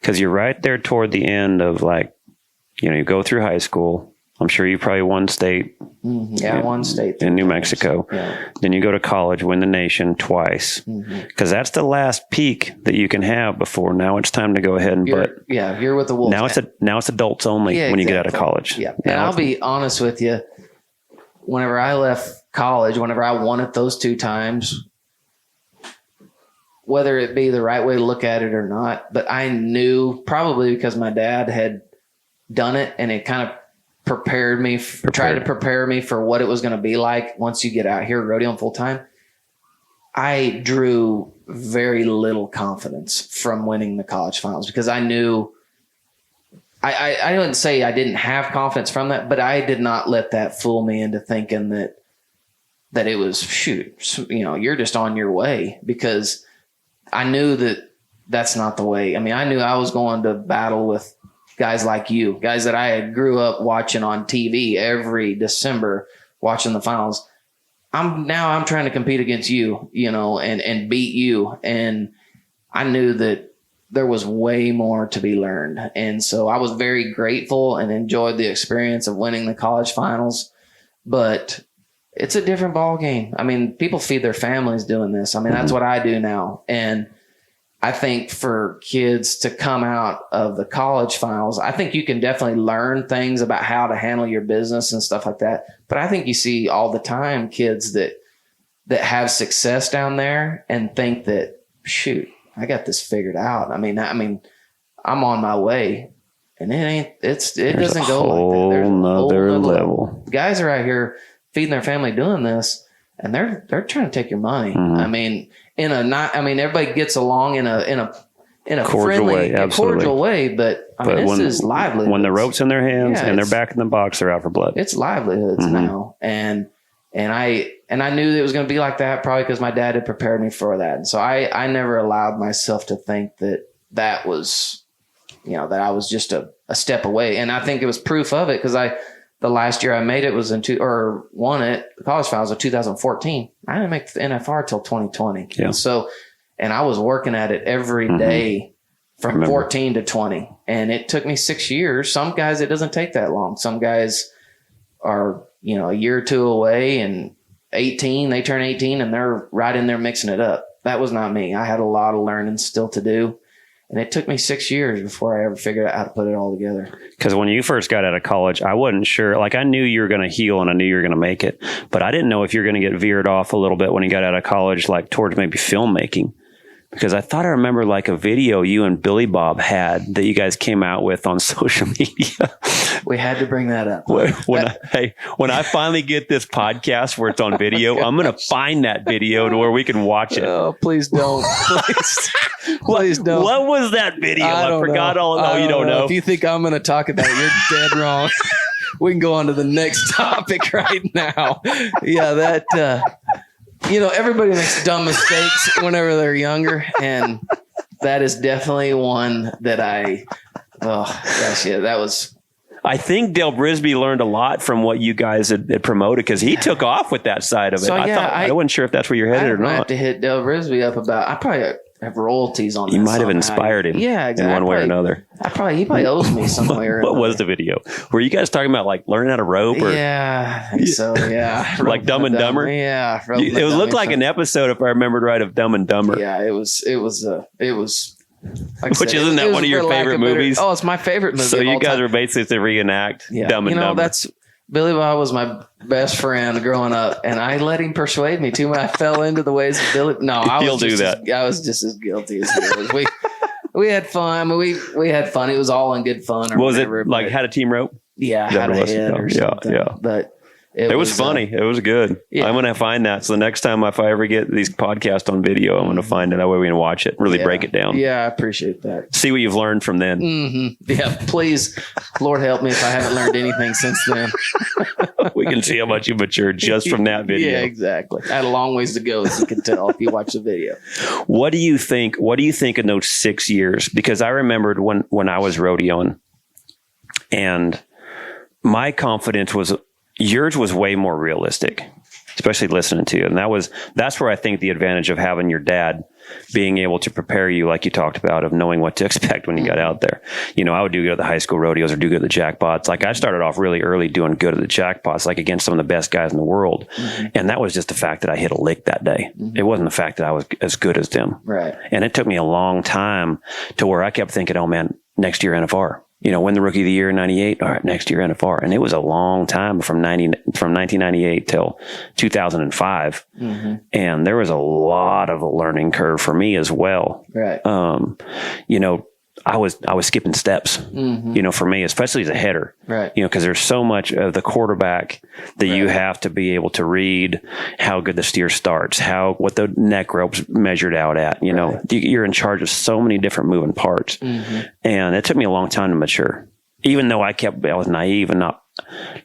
because you're right there toward the end of like, you know, you go through high school. I'm sure you probably won state. Yeah, one state. In New Mexico. Yeah. Then you go to college, win the nation twice. Because that's the last peak that you can have before. Now it's time to go ahead and you're with the Wolves. Now it's adults only when you get out of college. Yeah. And I'll be honest with you. Whenever I left college, whenever I won it those two times, whether it be the right way to look at it or not, but I knew, probably because my dad had done it and it kind of tried to prepare me for what it was going to be like once you get out here rodeoing full time. I drew very little confidence from winning the college finals because I knew I wouldn't say I didn't have confidence from that, but I did not let that fool me into thinking that it was, shoot, you know, you're just on your way, because I knew that that's not the way. I mean, I knew I was going to battle with guys like you, guys that I had grew up watching on TV every December, watching the finals. I'm trying to compete against you, you know, and beat you. And I knew that there was way more to be learned. And so I was very grateful and enjoyed the experience of winning the college finals, but it's a different ball game. I mean, people feed their families doing this. I mean, that's what I do now. And I think for kids to come out of the college finals, I think you can definitely learn things about how to handle your business and stuff like that. But I think you see all the time kids that have success down there and think that, shoot, I got this figured out. I mean, I'm on my way, and it doesn't go like that. There's another level. Guys are out here feeding their family doing this, and they're trying to take your money. I mean, everybody gets along in a cordial friendly, cordial way, but this is livelihood. When the rope's in their hands and they're back in the box, they're out for blood. It's livelihoods now. And I knew it was going to be like that, probably because my dad had prepared me for that. And so I never allowed myself to think that was, you know, that I was just a step away. And I think it was proof of it, because the last year I made it was won it, the college finals of 2014. I didn't make the NFR till 2020. Yeah. And I was working at it every day from 14 to 20. And it took me 6 years. Some guys, it doesn't take that long. Some guys are, you know, a year or two away, and 18, they turn 18 and they're right in there mixing it up. That was not me. I had a lot of learning still to do. And it took me 6 years before I ever figured out how to put it all together. Because when you first got out of college, I wasn't sure. Like, I knew you were going to heal and I knew you were going to make it. But I didn't know if you were going to get veered off a little bit when you got out of college, like towards maybe filmmaking. Because I thought I remember like a video you and Billy Bob had that you guys came out with on social media. We had to bring that up. When I finally get this podcast where it's on video, I'm going to find that video to where we can watch it. Oh, please don't. Please don't. What was that video? I forgot all. No, you don't know. If you think I'm going to talk about it, you're dead wrong. We can go on to the next topic right now. Yeah, everybody makes dumb mistakes whenever they're younger. And that is definitely one that that was. I think Dale Brisby learned a lot from what you guys had promoted because he took off with that side of it. So, I wasn't sure if that's where you're headed or not. I have to hit Dale Brisby up about. I probably have royalties on. You might have inspired him, exactly. in one way or another. He probably owes me somewhere. What was the video? Were you guys talking about like learning how to rope? Or? Yeah, I think so. Yeah, like Dumb and Dumber. Yeah, it looked like an episode, if I remembered right, of Dumb and Dumber. Yeah, it was. Like Which isn't that one of your favorite movies? Oh, it's my favorite movie. So you guys are basically to reenact Dumb and Dumber. That's Billy Bob was my best friend growing up, and I let him persuade me too much. I fell into the ways of Billy. No, I was just as guilty as he was. We had fun. We had fun. It was all in good fun. Or was whatever, it like had a team rope? Yeah, had a head or something. Yeah. But it was funny. It was good. Yeah. I'm going to find that. So the next time if I ever get these podcasts on video, I'm going to find it. That way we can watch it, really break it down. Yeah, I appreciate that. See what you've learned from then. Mm-hmm. Yeah, please, Lord help me if I haven't learned anything since then. We can see how much you matured just from that video. Yeah, exactly. I had a long ways to go, as you can tell if you watch the video. What do you think in those 6 years? Because I remembered when I was rodeoing, and my confidence was... Yours was way more realistic, especially listening to you. And that's where I think the advantage of having your dad being able to prepare you, like you talked about, of knowing what to expect when you got out there. I would do good at the high school rodeos or do good at the jackpots. Like I started off really early doing good at the jackpots, like against some of the best guys in the world. Mm-hmm. And that was just the fact that I hit a lick that day. Mm-hmm. It wasn't the fact that I was as good as them. Right. And it took me a long time to where I kept thinking, oh man, next year NFR. Win the Rookie of the Year in 98. All right, next year NFR. And it was a long time from 1998 till 2005. Mm-hmm. And there was a lot of a learning curve for me as well. Right. I was skipping steps, for me, especially as a header, right. Because there's so much of the quarterback that you have to be able to read how good the steer starts, what the neck rope's measured out at, you're in charge of so many different moving parts. Mm-hmm. And it took me a long time to mature, even though I was naive and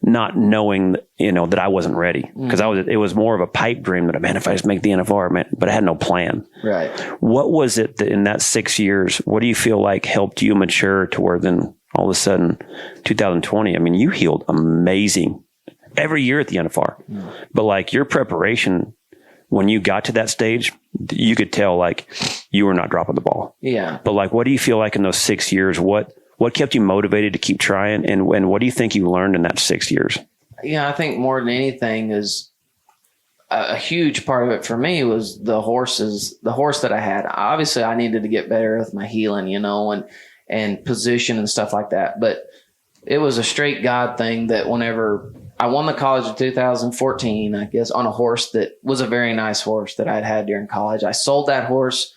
not knowing, that I wasn't ready, because it was more of a pipe dream that, man, if I just make the NFR, man, but I had no plan. Right. What was it that in that 6 years, what do you feel like helped you mature to where then all of a sudden 2020, I mean, you healed amazing every year at the NFR, but like your preparation, when you got to that stage, you could tell like you were not dropping the ball. Yeah. But like, what do you feel like in those 6 years? What kept you motivated to keep trying? And what do you think you learned in that 6 years? Yeah, I think more than anything is a huge part of it for me was the horse that I had. Obviously, I needed to get better with my heeling, and position and stuff like that. But it was a straight God thing that whenever I won the college in 2014, I guess, on a horse that was a very nice horse that I'd had during college. I sold that horse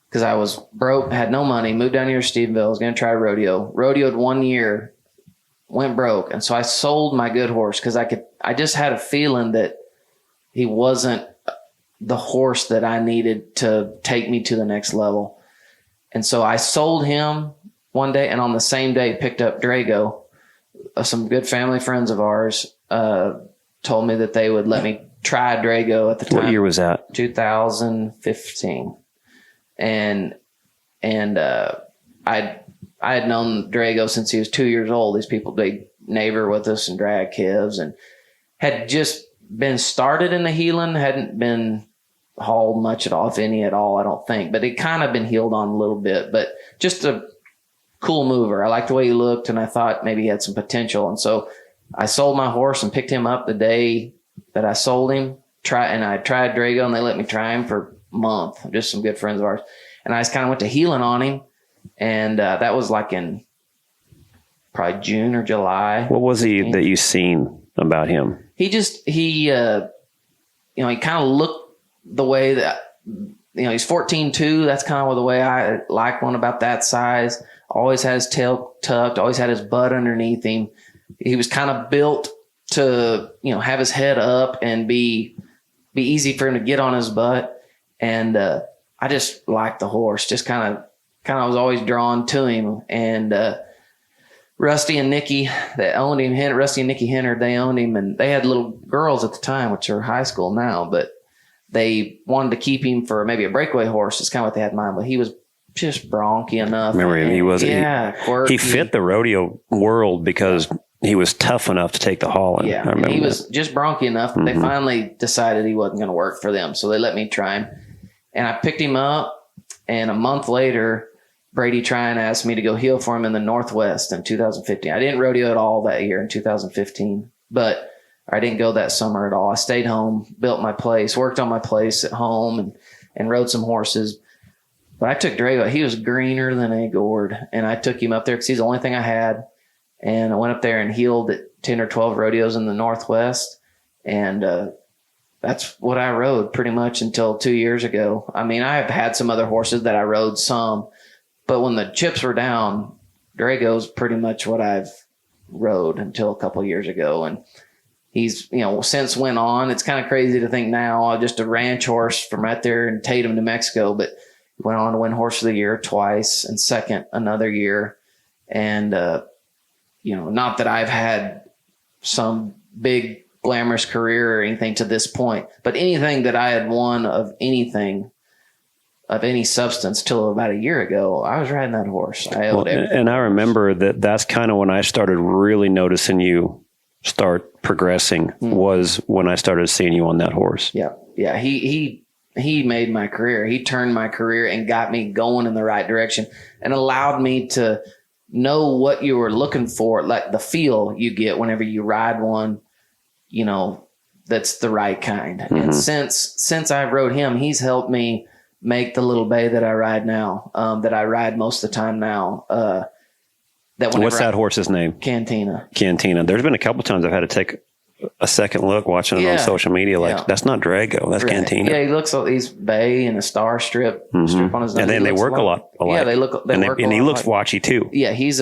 because I was broke, had no money, moved down here to Stephenville, was going to try rodeo. Rodeoed 1 year, went broke. And so I sold my good horse because I just had a feeling that he wasn't the horse that I needed to take me to the next level. And so I sold him one day, and on the same day picked up Drago. Some good family friends of ours told me that they would let me try Drago at the time. What year was that? 2015. And I had known Drago since he was 2 years old. These people, they neighbor with us and drag calves, and had just been started in the heeling, hadn't been hauled much at all, if any at all, I don't think. But it kind of been healed on a little bit. But just a cool mover. I liked the way he looked, and I thought maybe he had some potential. And so I sold my horse and picked him up the day that I sold him. I tried Drago, and they let me try him for month, just some good friends of ours, and I just kind of went to heeling on him, and that was like in probably June or July. What was he that you seen about him? He kind of looked the way that, he's 14.2. That's kind of the way I like one about that size. Always had his tail tucked, always had his butt underneath him. He was kind of built to, have his head up and be easy for him to get on his butt. And I just liked the horse, just kind of was always drawn to him. And Rusty and Nikki that owned him, Rusty and Nikki Henner, they owned him, and they had little girls at the time, which are high school now. But they wanted to keep him for maybe a breakaway horse. It's kind of what they had in mind, but he was just bronky enough. Remember him? He was, quirky. He fit the rodeo world because he was tough enough to take the hauling. Yeah, I remember he was just bronky enough, but they finally decided he wasn't going to work for them. So they let me try him. And I picked him up, and a month later, Brady Tryon asked me to go heel for him in the Northwest in 2015. I didn't rodeo at all that year in 2015, but I didn't go that summer at all. I stayed home, built my place, worked on my place at home, and rode some horses. But I took Drago. He was greener than a gourd, and I took him up there because he's the only thing I had. And I went up there and heeled at 10 or 12 rodeos in the Northwest, and that's what I rode pretty much until 2 years ago. I mean, I have had some other horses that I rode some, but when the chips were down, Drago's pretty much what I've rode until a couple of years ago. And he's, since went on, it's kind of crazy to think now, just a ranch horse from right there in Tatum, New Mexico, but he went on to win Horse of the Year twice and second another year. And, not that I've had some big glamorous career or anything to this point, but anything that I had won of anything, of any substance till about a year ago, I was riding that horse. I held everything. And I remember that's kind of when I started really noticing you start progressing was when I started seeing you on that horse. Yeah. Yeah. He made my career. He turned my career and got me going in the right direction and allowed me to know what you were looking for, like the feel you get whenever you ride one, that's the right kind. And since I rode him, he's helped me make the little bay that I ride now, that I ride most of the time now. What's that horse's name? Cantina. There's been a couple of times I've had to take a second look watching it on social media. That's not Drago. That's right. Cantina. Yeah, he looks like he's bay and a star strip on his nose. And then they work a lot. Yeah, they look. And he looks watchy too. Yeah, he's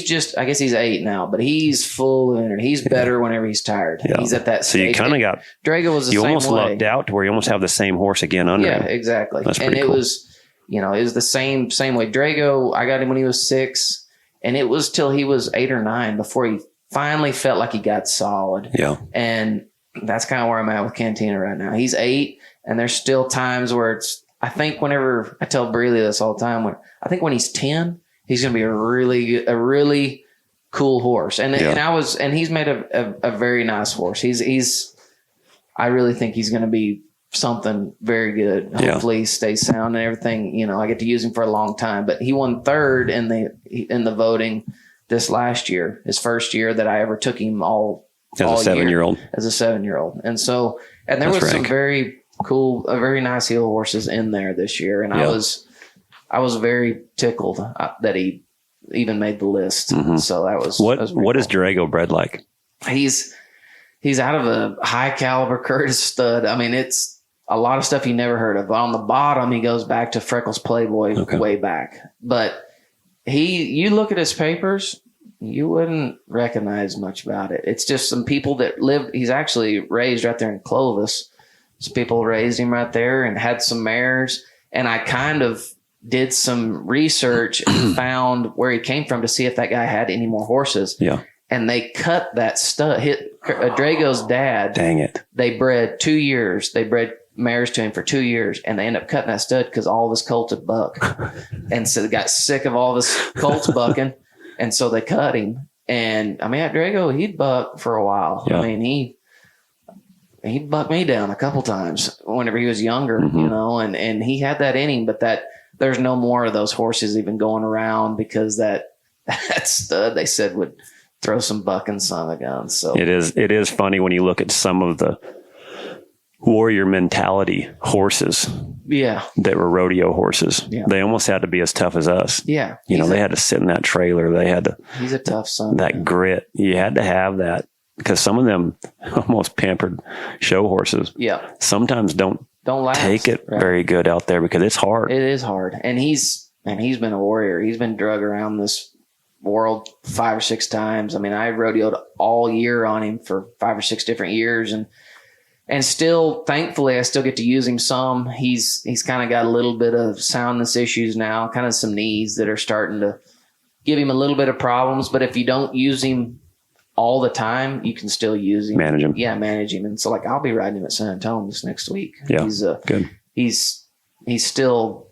just. I guess he's 8 now, but he's full of energy. He's better whenever he's tired. Yeah. He's at that stage. So you kind of got Drago was the same way. You almost lucked out to where you almost have the same horse again under him. Yeah, exactly. That's pretty cool. It was the same way. Drago, I got him when he was 6, and it was till he was 8 or 9 before he finally felt like he got solid. Yeah. And that's kind of where I'm at with Cantina right now. He's 8, and there's still times where I think whenever I tell Breeley this all the time, when he's 10, he's going to be a really cool horse. And he's made a very nice horse. I really think he's going to be something very good. Hopefully he stays sound and everything. I get to use him for a long time, but he won 3rd in the voting this last year, his first year that I ever took him all as a 7-year-old. As a 7-year-old. And so, and there was some very cool, very nice heel horses in there this year. And I was very tickled that he even made the list. So that was what is Drago bred like? He's out of a high caliber Curtis stud. I mean, it's a lot of stuff you never heard of. On the bottom, he goes back to Freckles Playboy way back. But you look at his papers, you wouldn't recognize much about it. It's just some people that he's actually raised right there in Clovis. Some people raised him right there and had some mares. And I kind of did some research and found where he came from to see if that guy had any more horses. Yeah. And they cut that stud. Drago's dad. Dang it. They bred 2 years. They bred mares to him for 2 years, and they end up cutting that stud because all of his colts would buck. And so they got sick of all of his colts bucking, and so they cut him. And I mean, at Drago, he'd buck for a while. Yeah. I mean, he bucked me down a couple times whenever he was younger, and he had that in him, but there's no more of those horses even going around because that stud they said would throw some bucking son of guns. So it is funny when you look at some of the warrior mentality horses that were rodeo horses. They almost had to be as tough as us. They had to sit in that trailer. He's a tough son. That grit, you had to have that, because some of them almost pampered show horses sometimes don't last, take it very good out there because it's hard. It is hard. And he's been a warrior. He's been drug around this world 5 or 6 times. I mean, I rodeoed all year on him for 5 or 6 different years, and still, thankfully, I still get to use him some. He's kind of got a little bit of soundness issues now, kind of some knees that are starting to give him a little bit of problems. But if you don't use him all the time, you can still use him. Manage him. Yeah, manage him. And so like I'll be riding him at San Antonio this next week. Yeah, he's good. He's still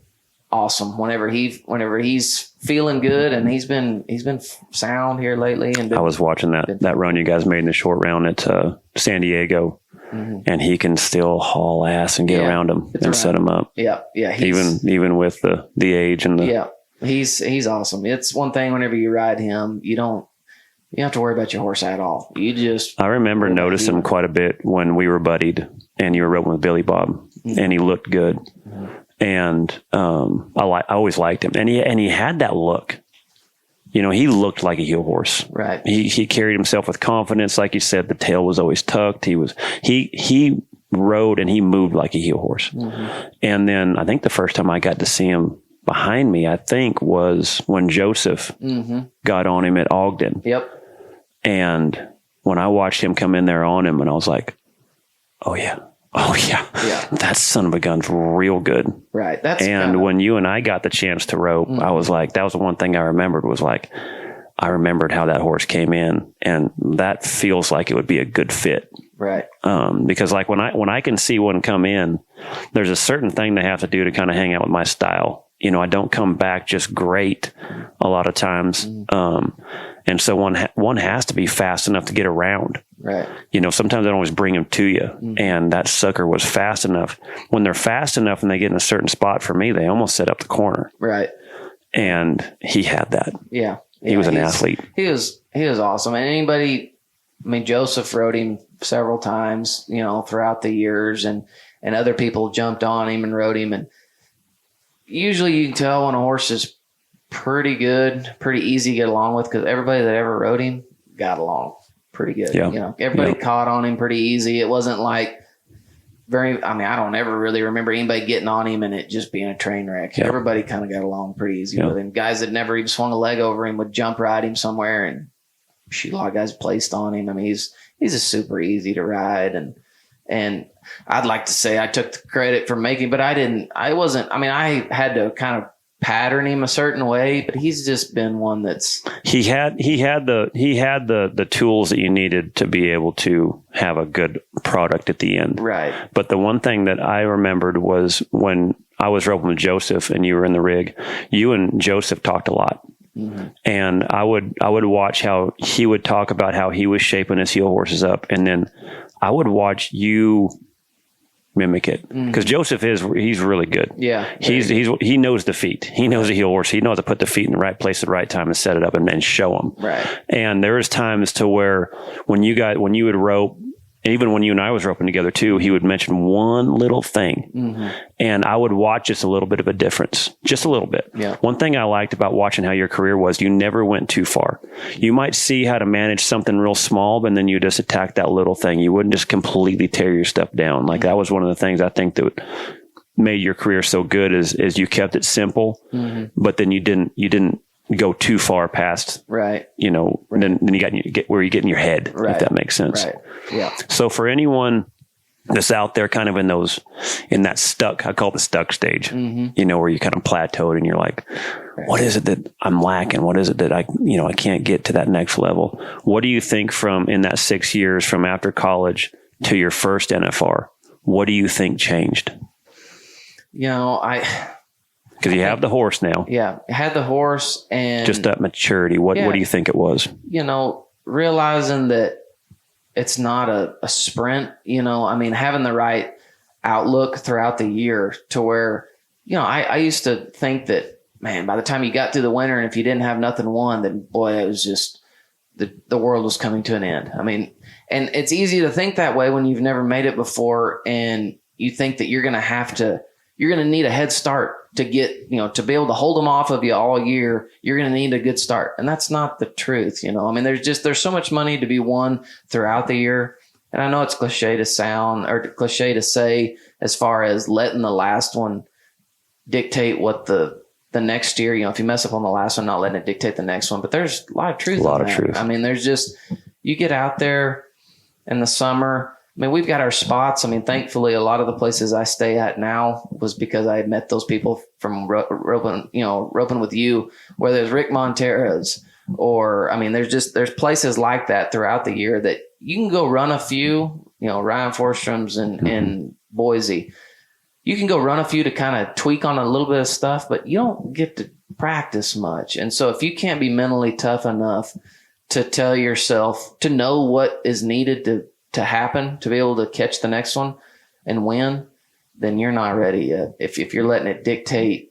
awesome whenever he's feeling good, and he's been sound here lately. And I was watching that run you guys made in the short round at San Diego, and he can still haul ass and get around him and set him up. Yeah, Even with the age and the he's awesome. It's one thing whenever you ride him, you don't have to worry about your horse at all. I remember noticing quite a bit when we were buddied and you were roping with Billy Bob, and he looked good. And I always liked him, and he had that look. You know, he looked like a heel horse. Right. He carried himself with confidence, like you said. The tail was always tucked. He rode and he moved like a heel horse. And then I think the first time I got to see him behind me, I think, was when Joseph got on him at Ogden. Yep. And when I watched him come in there on him, and I was like, oh yeah, that son of a gun's real good. Right. When you and I got the chance to rope, I was like, that was the one thing I remembered was like, I remembered how that horse came in, and that feels like it would be a good fit. Right. Because like when I can see one come in, there's a certain thing they have to do to kind of hang out with my style. You know, I don't come back just great a lot of times. And so one has to be fast enough to get around. Right. You know, sometimes I don't always bring them to you. And that sucker was fast enough. When they're fast enough and they get in a certain spot for me, they almost set up the corner. Right. And he had that. Yeah. He was an athlete. He was awesome. And Joseph rode him several times, you know, throughout the years, and other people jumped on him and rode him. And usually you can tell when a horse is pretty good, pretty easy to get along with, because everybody that ever rode him got along pretty good. Yeah. You know, everybody caught on him pretty easy. It wasn't like I don't ever really remember anybody getting on him and it just being a train wreck. Yeah. Everybody kind of got along pretty easy with him. Guys that never even swung a leg over him would jump ride him somewhere, and shoot, a lot of guys placed on him. I mean, he's a super easy to ride, and I'd like to say I took the credit for making, but I didn't. I had to kind of pattern him a certain way, but he's just been one that's he had the tools that you needed to be able to have a good product at the end. Right. But the one thing that I remembered was when I was roping with Joseph and you were in the rig, you and Joseph talked a lot. And I would watch how he would talk about how he was shaping his heel horses up, and then I would watch you mimic it, because Joseph he's really good. Yeah, he knows the feet. He knows the heel horse. He knows how to put the feet in the right place at the right time and set it up and then show them. Right. And there was times to where when you would rope, and even when you and I was roping together too, he would mention one little thing, and I would watch just a little bit of a difference, just a little bit. Yeah. One thing I liked about watching how your career was, you never went too far. You might see how to manage something real small, but then you just attack that little thing. You wouldn't just completely tear your stuff down. Like that was one of the things I think that made your career so good is you kept it simple, but then you didn't go too far past, right? You know, then you get where you get in your head, if that makes sense. Right. Yeah. So for anyone that's out there kind of in that stuck, I call it the stuck stage, you know, where you kind of plateaued and you're like, what is it that I'm lacking? What is it that I can't get to that next level? What do you think from in that 6 years from after college to your first NFR? What do you think changed? You know, because you have the horse now. Yeah, I had the horse, and just that maturity. What do you think it was? You know, realizing that it's not a sprint. You know, I mean, having the right outlook throughout the year to where, you know, I used to think that, man, by the time you got through the winter, and if you didn't have nothing won, then boy, it was just the world was coming to an end. I mean, and it's easy to think that way when you've never made it before, and you think that you're going to need a head start to get, you know, to be able to hold them off of you all year. You're going to need a good start. And that's not the truth. You know, I mean, there's so much money to be won throughout the year. And I know it's cliche to say as far as letting the last one dictate what the next year, you know, if you mess up on the last one, not letting it dictate the next one, but there's a lot of truth. I mean, there's just, you get out there in the summer. I mean, we've got our spots. I mean, thankfully, a lot of the places I stay at now was because I had met those people from roping with you, whether it's Rick Montera's, or, I mean, there's places like that throughout the year that you can go run a few, Ryan Forstrom's in Boise. You can go run a few to kind of tweak on a little bit of stuff, but you don't get to practice much. And so if you can't be mentally tough enough to tell yourself, to know what is needed to happen, to be able to catch the next one and win, then you're not ready yet. If you're letting it dictate,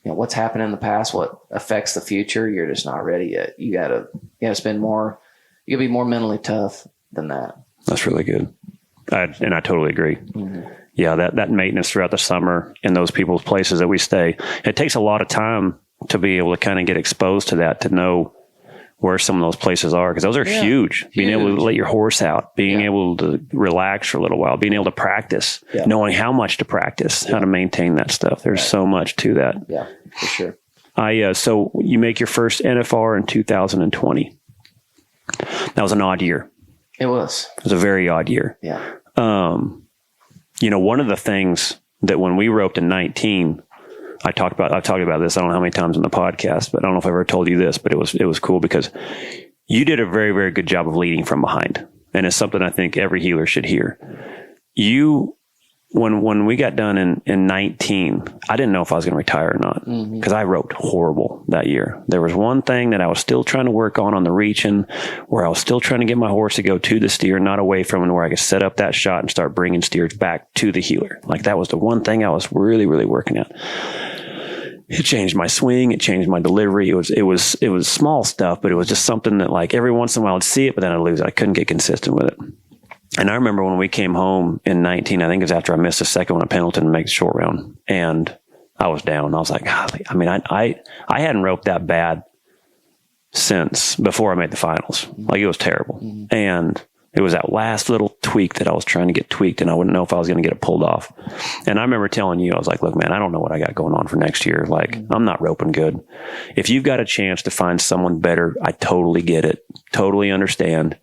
what's happened in the past, what affects the future, you're just not ready yet. You gotta spend more, you gotta be more mentally tough than that. That's really good. I totally agree. Mm-hmm. Yeah, that maintenance throughout the summer in those people's places that we stay, it takes a lot of time to be able to kind of get exposed to that, to know where some of those places are, because those are huge. Being able to let your horse out, being able to relax for a little while, being able to practice, knowing how much to practice, how to maintain that stuff. There's so much to that. Yeah, for sure. So you make your first NFR in 2020. That was an odd year. It was. It was a very odd year. Yeah. One of the things that when we roped in 19, I've talked about this, I don't know how many times in the podcast, but I don't know if I ever told you this, but it was cool because you did a very, very good job of leading from behind. And it's something I think every healer should hear. When we got done in 19, I didn't know if I was going to retire or not, because I roped horrible that year. There was one thing that I was still trying to work on the reaching, where I was still trying to get my horse to go to the steer, not away from it, where I could set up that shot and start bringing steers back to the healer. Like, that was the one thing I was really, really working at. It changed my swing. It changed my delivery. It was small stuff, but it was just something that, like, every once in a while I'd see it, but then I'd lose it. I couldn't get consistent with it. And I remember when we came home in 19, I think it was after I missed the second one at Pendleton to make the short round, and I was down. I was like, golly. I mean, I hadn't roped that bad since before I made the finals. Like, it was terrible. Mm-hmm. And it was that last little tweak that I was trying to get tweaked, and I wouldn't know if I was going to get it pulled off. And I remember telling you, I was like, look, man, I don't know what I got going on for next year. Like, I'm not roping good. If you've got a chance to find someone better, I totally get it. Totally understand.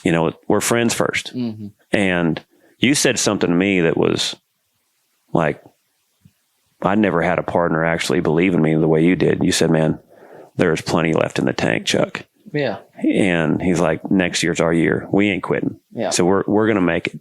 We're friends first. Mm-hmm. And you said something to me that was like, I never had a partner actually believe in me the way you did. You said, man, there's plenty left in the tank, Chuck. Yeah. And he's like, next year's our year. We ain't quitting. Yeah. So we're going to make it.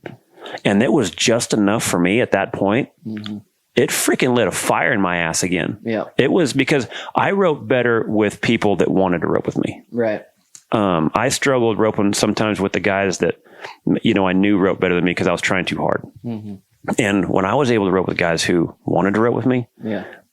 And it was just enough for me at that point. Mm-hmm. It freaking lit a fire in my ass again. Yeah. It was because I roped better with people that wanted to rope with me. Right. I struggled roping sometimes with the guys that, I knew roped better than me because I was trying too hard. Mm-hmm. And when I was able to rope with guys who wanted to rope with me,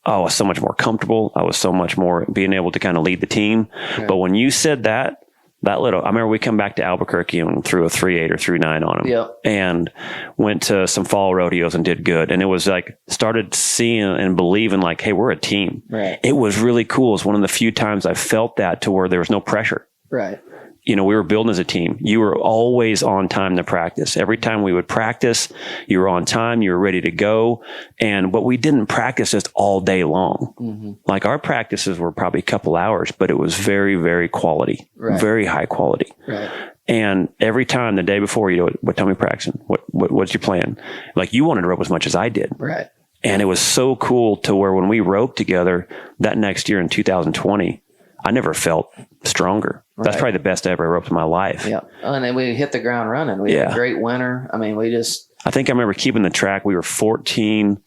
I was so much more comfortable. I was so much more being able to kind of lead the team. Right. But when you said that little, I remember we come back to Albuquerque and threw a 3.8 or 3.9 on him, and went to some fall rodeos and did good. And it was like, started seeing and believing like, hey, we're a team. Right. It was really cool. It's one of the few times I felt that, to where there was no pressure. Right. We were building as a team. You were always on time to practice. Every time we would practice, you were on time, you were ready to go. But we didn't practice just all day long. Mm-hmm. Like, our practices were probably a couple hours, but it was very, very quality, very high quality. Right. And every time the day before, what time are we practicing? What's your plan? Like, you wanted to rope as much as I did. Right. And it was so cool to where when we roped together that next year in 2020, I never felt stronger. Right. That's probably the best I ever roped in my life. Yeah. And then we hit the ground running. We had a great winter. I mean, I think I remember keeping the track. We were 14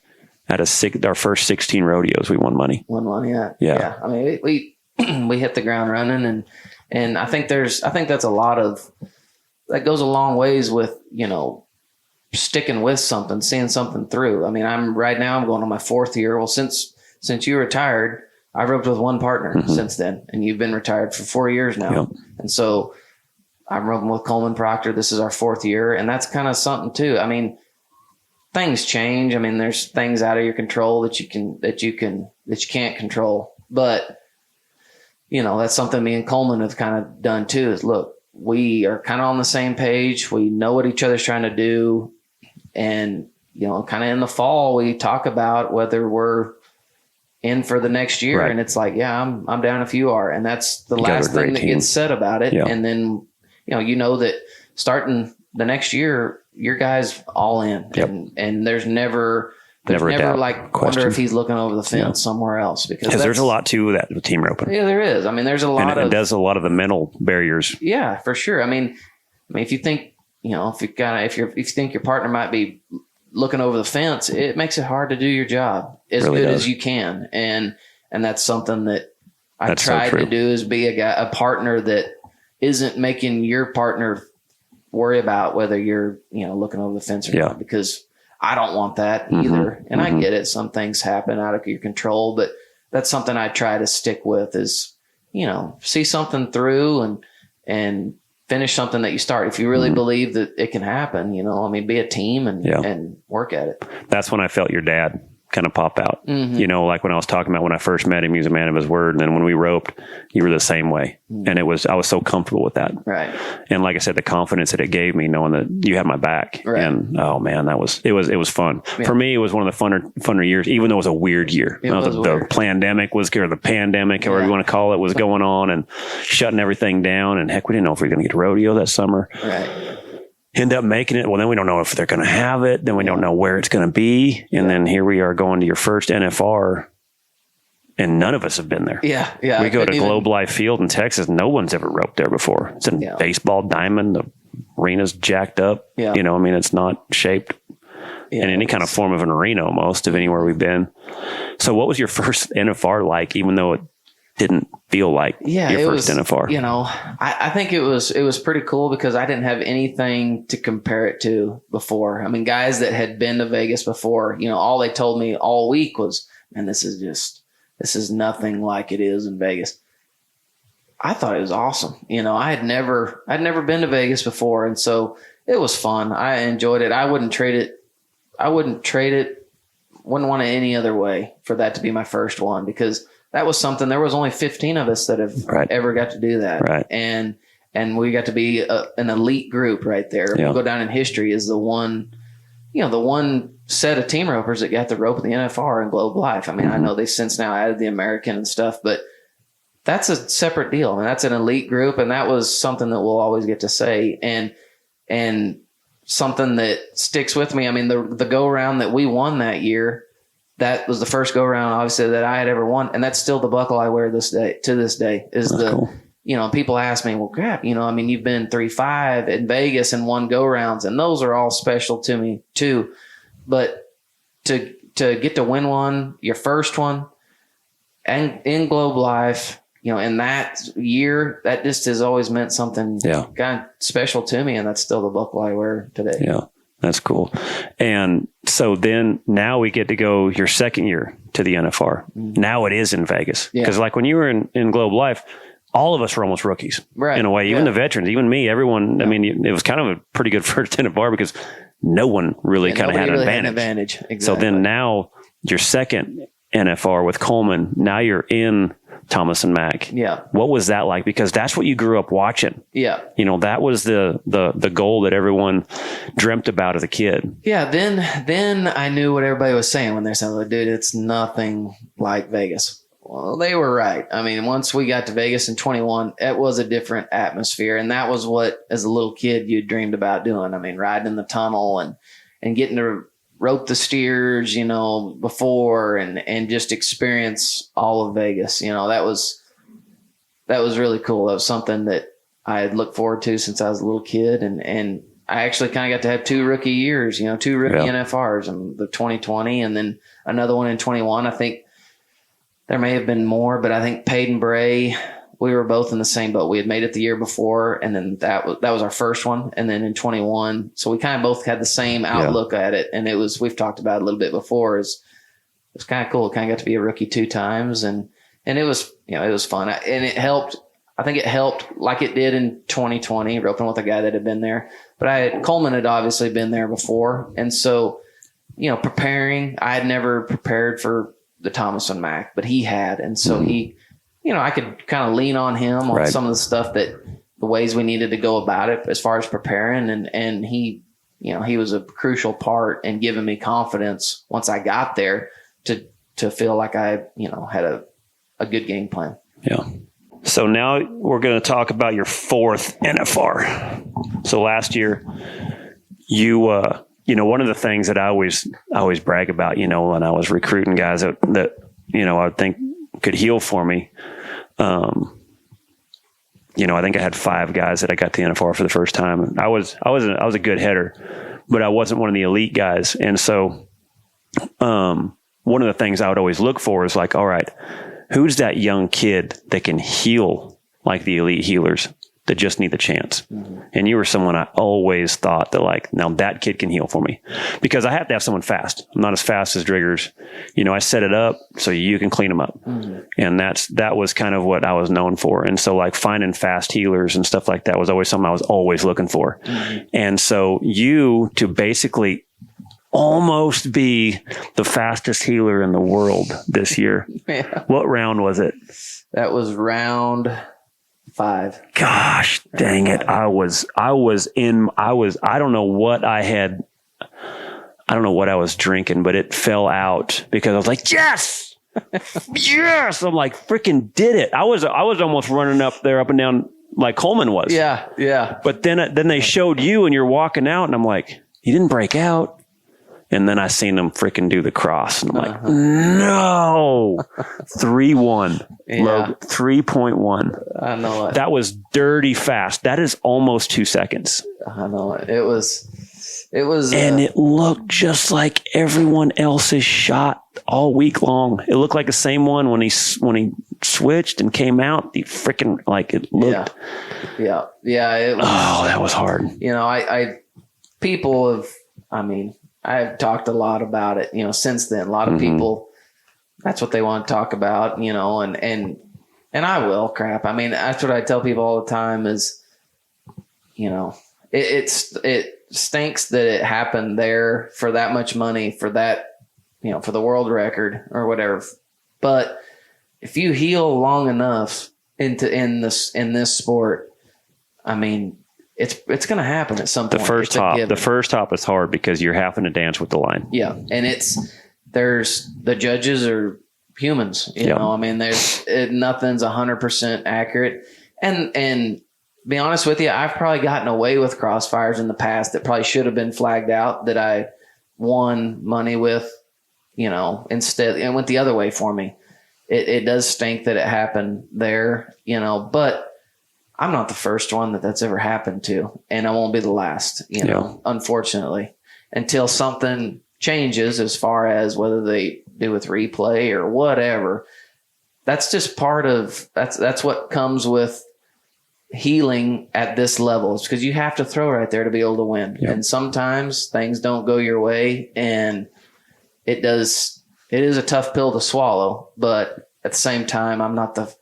out of our first 16 rodeos. We won money. Yeah. I mean, we hit the ground running, and I think that's a lot of, that goes a long ways with, sticking with something, seeing something through. I mean, I'm going on my fourth year. Well, since you retired, I roped with one partner since then, and you've been retired for 4 years now. Yep. And so I'm roping with Coleman Proctor. This is our fourth year, and that's kind of something too. I mean, things change. I mean, there's things out of your control that you can't control. But that's something me and Coleman have kind of done too. Is look, we are kind of on the same page. We know what each other's trying to do, and kind of in the fall we talk about whether we're in for the next year. Right. And it's like, I'm down if you are. And that's the last thing that gets said about it. Yeah. And then, that starting the next year, your guys all in. Yep. And there's never There's never a doubt. like Question. wonder if he's looking over the fence somewhere else, because there's a lot to that with team roping. Yeah, there is. I mean, there's a lot and it does a lot of the mental barriers. Yeah, for sure. I mean, if you think, if you think your partner might be looking over the fence, it makes it hard to do your job as really good does. as you can. And that's something that I That's tried so true. to do, is be a partner that isn't making your partner worry about whether you're, looking over the fence or not, because I don't want that either. And I get it. Some things happen out of your control, but that's something I try to stick with is, see something through and finish something that you start. If you really believe that it can happen, be a team and work at it. That's when I felt your dad kind of pop out. Like when I was talking about when I first met him, he was a man of his word. And then when we roped, you were the same way. And I was so comfortable with that. Right. And like I said, the confidence that it gave me knowing that you had my back. Right. And oh man, it was fun. Yeah. For me, it was one of the funner years, even though it was a weird year. The pandemic or the pandemic, however you want to call it, was going on and shutting everything down. And heck, we didn't know if we were going to get rodeo that summer. Right. End up making it. Well, then we don't know if they're going to have it. Then we don't know where it's going to be. And then here we are going to your first NFR, and none of us have been there. Yeah, yeah. We go to Globe Life Field in Texas. No one's ever roped there before. It's a baseball diamond. The arena's jacked up. Yeah. It's not shaped in any kind of form of an arena almost of anywhere we've been. So what was your first NFR like, even though it didn't feel like your first NFR? I think it was pretty cool because I didn't have anything to compare it to before. I mean, guys that had been to Vegas before, all they told me all week was, man, this is nothing like it is in Vegas. I thought it was awesome. I'd never been to Vegas before. And so it was fun. I enjoyed it. I wouldn't trade it. Wouldn't want it any other way for that to be my first one, because that was something. There was only 15 of us that have ever got to do that. Right. And we got to be an elite group right there. Yeah. We'll go down in history as the one set of team ropers that got the rope in the NFR and Globe Life. I mean, I know they've since now added the American and stuff, but that's a separate deal. I mean, that's an elite group. And that was something that we'll always get to say. And something that sticks with me. I mean, the go around that we won that year, that was the first go around, obviously, that I had ever won. And that's still the buckle I wear to this day is that's cool. People ask me, well, crap, you've been 3-5 in Vegas and won go rounds, and those are all special to me too. But to get to win one, your first one, and in Globe Life, in that year, that just has always meant something kind of special to me. And that's still the buckle I wear today. Yeah. That's cool. And so then now we get to go your second year to the NFR. Now it is in Vegas. Because like when you were in Globe Life, all of us were almost rookies in a way, even the veterans, even me, everyone. I mean, it was kind of a pretty good first NFR because no one really kind of had an advantage. Exactly. So then now your second NFR with Coleman, now you're in Thomas and Mack. Yeah. What was that like? Because that's what you grew up watching. Yeah. That was the goal that everyone dreamt about as a kid. Yeah. Then I knew what everybody was saying when they're saying, like, dude, it's nothing like Vegas. Well, they were right. I mean, once we got to Vegas in 21, it was a different atmosphere. And that was what, as a little kid, you dreamed about doing. I mean, riding in the tunnel and getting to rope the steers, before and just experience all of Vegas. That was really cool. That was something that I had looked forward to since I was a little kid. And I actually kind of got to have 2 rookie years, 2 rookie NFRs, and the 2020 and then another one in 21. I think there may have been more, but I think Peyton Bray, we were both in the same boat. We had made it the year before, and then that was our first one. And then in 21, so we kind of both had the same outlook at it. And we've talked about it a little bit before, it was kind of cool. Kind of got to be a rookie 2 times, and it was, it was fun. And it helped. I think it helped like it did in 2020, roping with a guy that had been there. But Coleman had obviously been there before. And so, preparing, I had never prepared for the Thomas and Mack, but he had. And so he, I could kind of lean on him on some of the stuff the ways we needed to go about it as far as preparing. And he, he was a crucial part in giving me confidence once I got there to feel like I, had a good game plan. Yeah. So now we're going to talk about your 4th NFR. So last year you one of the things that I always brag about, when I was recruiting guys that I would think could heal for me. I think I had 5 guys that I got the NFR for the first time. I was a good header, but I wasn't one of the elite guys. And so, one of the things I would always look for is like, all right, who's that young kid that can heal like the elite healers that just need the chance? Mm-hmm. And you were someone I always thought that like, now that kid can heal for me, because I have to have someone fast. I'm not as fast as Driggers. I set it up so you can clean them up. Mm-hmm. And that was kind of what I was known for. And so like finding fast healers and stuff like that was always something I was always looking for. Mm-hmm. And so you to basically almost be the fastest healer in the world this year. Yeah. What round was it? That was round 5. Gosh, dang it. I don't know what I had. I don't know what I was drinking, but it fell out because I was like, yes, yes. I'm like, freaking did it. I was almost running up and down like Coleman was. Yeah. Yeah. But then they showed you and you're walking out and I'm like, you didn't break out. And then I seen them freaking do the cross. And I'm like, no. 3-1. Yeah. 3.1. I know it. That was dirty fast. That is almost 2 seconds. I know it. It was. And it looked just like everyone else's shot all week long. It looked like the same one when he switched and came out. The freaking, like it looked. Yeah. Yeah. It was, that was hard. I've talked a lot about it, since then. A lot of people, that's what they want to talk about, and I will crap. I mean, that's what I tell people all the time is, it stinks that it happened there for that much money for that, for the world record or whatever. But if you heal long enough in this sport, I mean, it's going to happen at some point. The first hop is hard because you're having to dance with the line. Yeah. And there's the judges are humans, you know, I mean, nothing's 100% accurate. And be honest with you, I've probably gotten away with crossfires in the past that probably should have been flagged out that I won money with, instead it went the other way for me. It does stink that it happened there, but I'm not the first one that's ever happened to, and I won't be the last, unfortunately, until something changes as far as whether they do with replay or whatever. That's just part of that's what comes with healing at this level. It's because you have to throw right there to be able to win. Yep. And sometimes things don't go your way, and it is a tough pill to swallow, but at the same time, I'm not the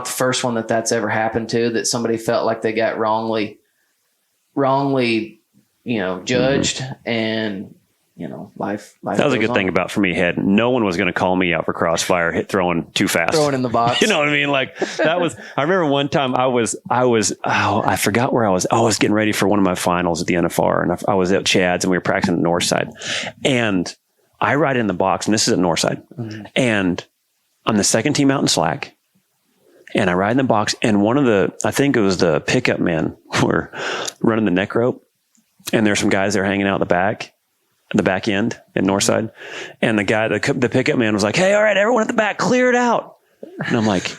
first one that's ever happened to, that somebody felt like they got wrongly, judged, and, life. That was a good thing about for me. No one was going to call me out for crossfire throwing too fast, throwing in the box. You know what I mean? Like that was, I remember one time I forgot where I was. I was getting ready for one of my finals at the NFR, and I was at Chad's and we were practicing at Northside, and I ride in the box, and this is at Northside, and I'm the second team out in slack. And I ride in the box, and I think it was the pickup men were running the neck rope, and there's some guys there hanging out in the back end at Northside. And the pickup man was like, "Hey, all right, everyone at the back, clear it out." And I'm like,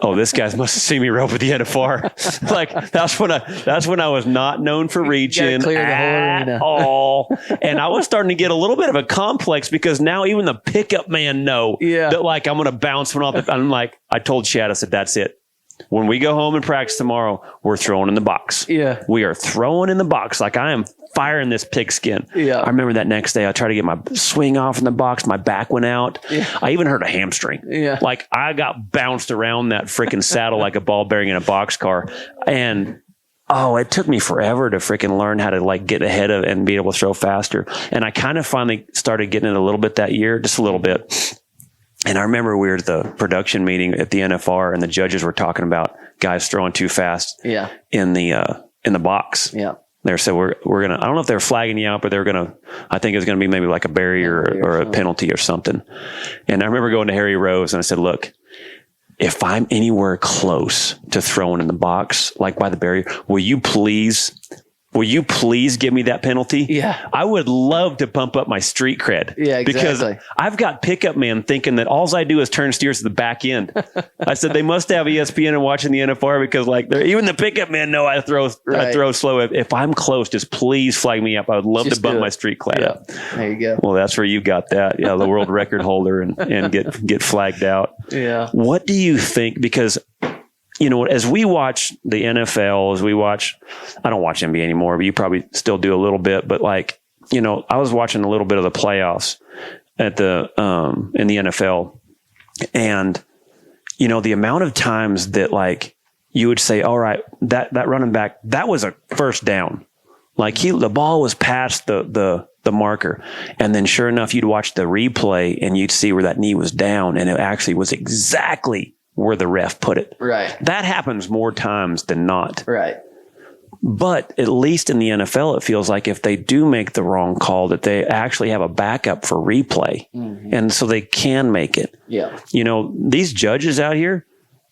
oh, this guy must have seen me rope at the NFR. Like that's when I was not known for reaching at all. And I was starting to get a little bit of a complex because now even the pickup man that like I'm going to bounce one off. I'm like, I told Chad, I said, that's it. When we go home and practice tomorrow, we're throwing in the box. Yeah. We are throwing in the box. Like I am firing this pigskin. Yeah. I remember that next day I tried to get my swing off in the box. My back went out. Yeah. I even hurt a hamstring. Yeah. Like I got bounced around that freaking saddle like a ball bearing in a boxcar. And it took me forever to freaking learn how to like get ahead of and be able to throw faster. And I kind of finally started getting it a little bit that year, just a little bit. And I remember we were at the production meeting at the NFR and the judges were talking about guys throwing too fast in the box. Yeah. They said, we're going to, I don't know if they're flagging you out, but they're going to, I think it's going to be maybe like a barrier or a penalty or something. And I remember going to Harry Rose and I said, look, if I'm anywhere close to throwing in the box, like by the barrier, will you please will you please give me that penalty? Yeah. I would love to pump up my street cred. Yeah, exactly. Because I've got pickup men thinking that all I do is turn steers to the back end. I said, they must have ESPN and watching the NFR because even the pickup men know I throw slow. If I'm close, just please flag me up. I would love to bump my street cred up. There you go. Well, that's where you got that. Yeah, the world record holder and get flagged out. Yeah. What do you think? Because as we watch the NFL, I don't watch NBA anymore, but you probably still do a little bit. But I was watching a little bit of the playoffs at in the NFL, and the amount of times that you would say, all right, that running back, that was a first down. The ball was past the marker. And then sure enough, you'd watch the replay and you'd see where that knee was down, and it actually was exactly where the ref put it. Right. That happens more times than not. Right. But at least in the NFL, it feels like if they do make the wrong call, that they actually have a backup for replay. Mm-hmm. And so they can make it. Yeah. These judges out here,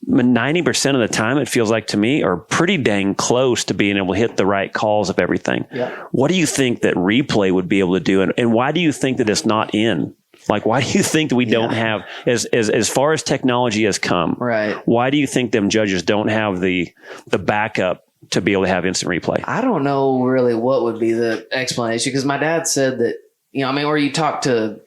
90% of the time, it feels like to me, are pretty dang close to being able to hit the right calls of everything. Yeah. What do you think that replay would be able to do? And why do you think that it's not in? Why do you think that we don't have, as far as technology has come, right? Why do you think them judges don't have the backup to be able to have instant replay? I don't know really what would be the explanation, because my dad said that, or you talk to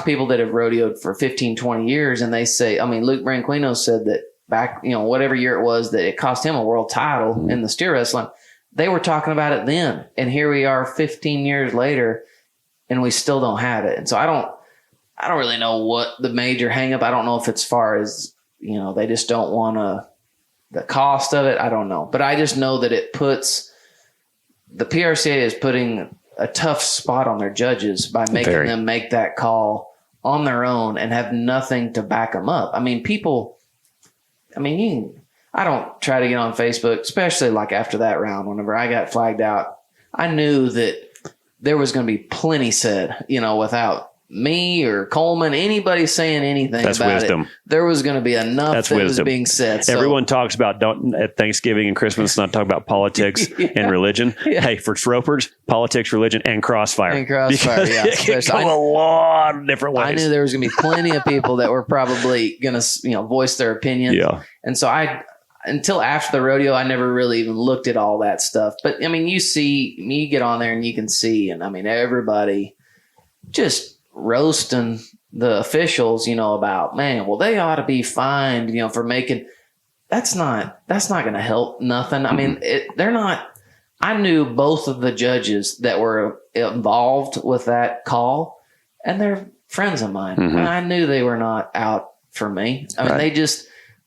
people that have rodeoed for 15, 20 years, and they say, Luke Branquino said that back, whatever year it was, that it cost him a world title in the steer wrestling. They were talking about it then, and here we are 15 years later, and we still don't have it. And so I don't really know what the major hang up. I don't know if it's far as, they just don't want the cost of it. I don't know. But I just know that the PRCA is putting a tough spot on their judges by making them make that call on their own and have nothing to back them up. I don't try to get on Facebook, especially after that round, whenever I got flagged out. I knew that there was going to be plenty said, without me or Coleman, anybody saying anything That's about wisdom. it. There was going to be enough that was being said. So, everyone talks about don't at Thanksgiving and Christmas not talk about politics and religion. Yeah. Hey, for Tropers, politics, religion, and crossfire. And crossfire, yeah. It can go a lot of different ways. I knew there was going to be plenty of people that were probably going to, voice their opinion. Yeah. And so until after the rodeo, I never really even looked at all that stuff. But you get on there and you can see, and everybody just roasting the officials, about, they ought to be fined, for making. That's not going to help nothing. They're not. I knew both of the judges that were involved with that call, and they're friends of mine. Mm-hmm. And I knew they were not out for me.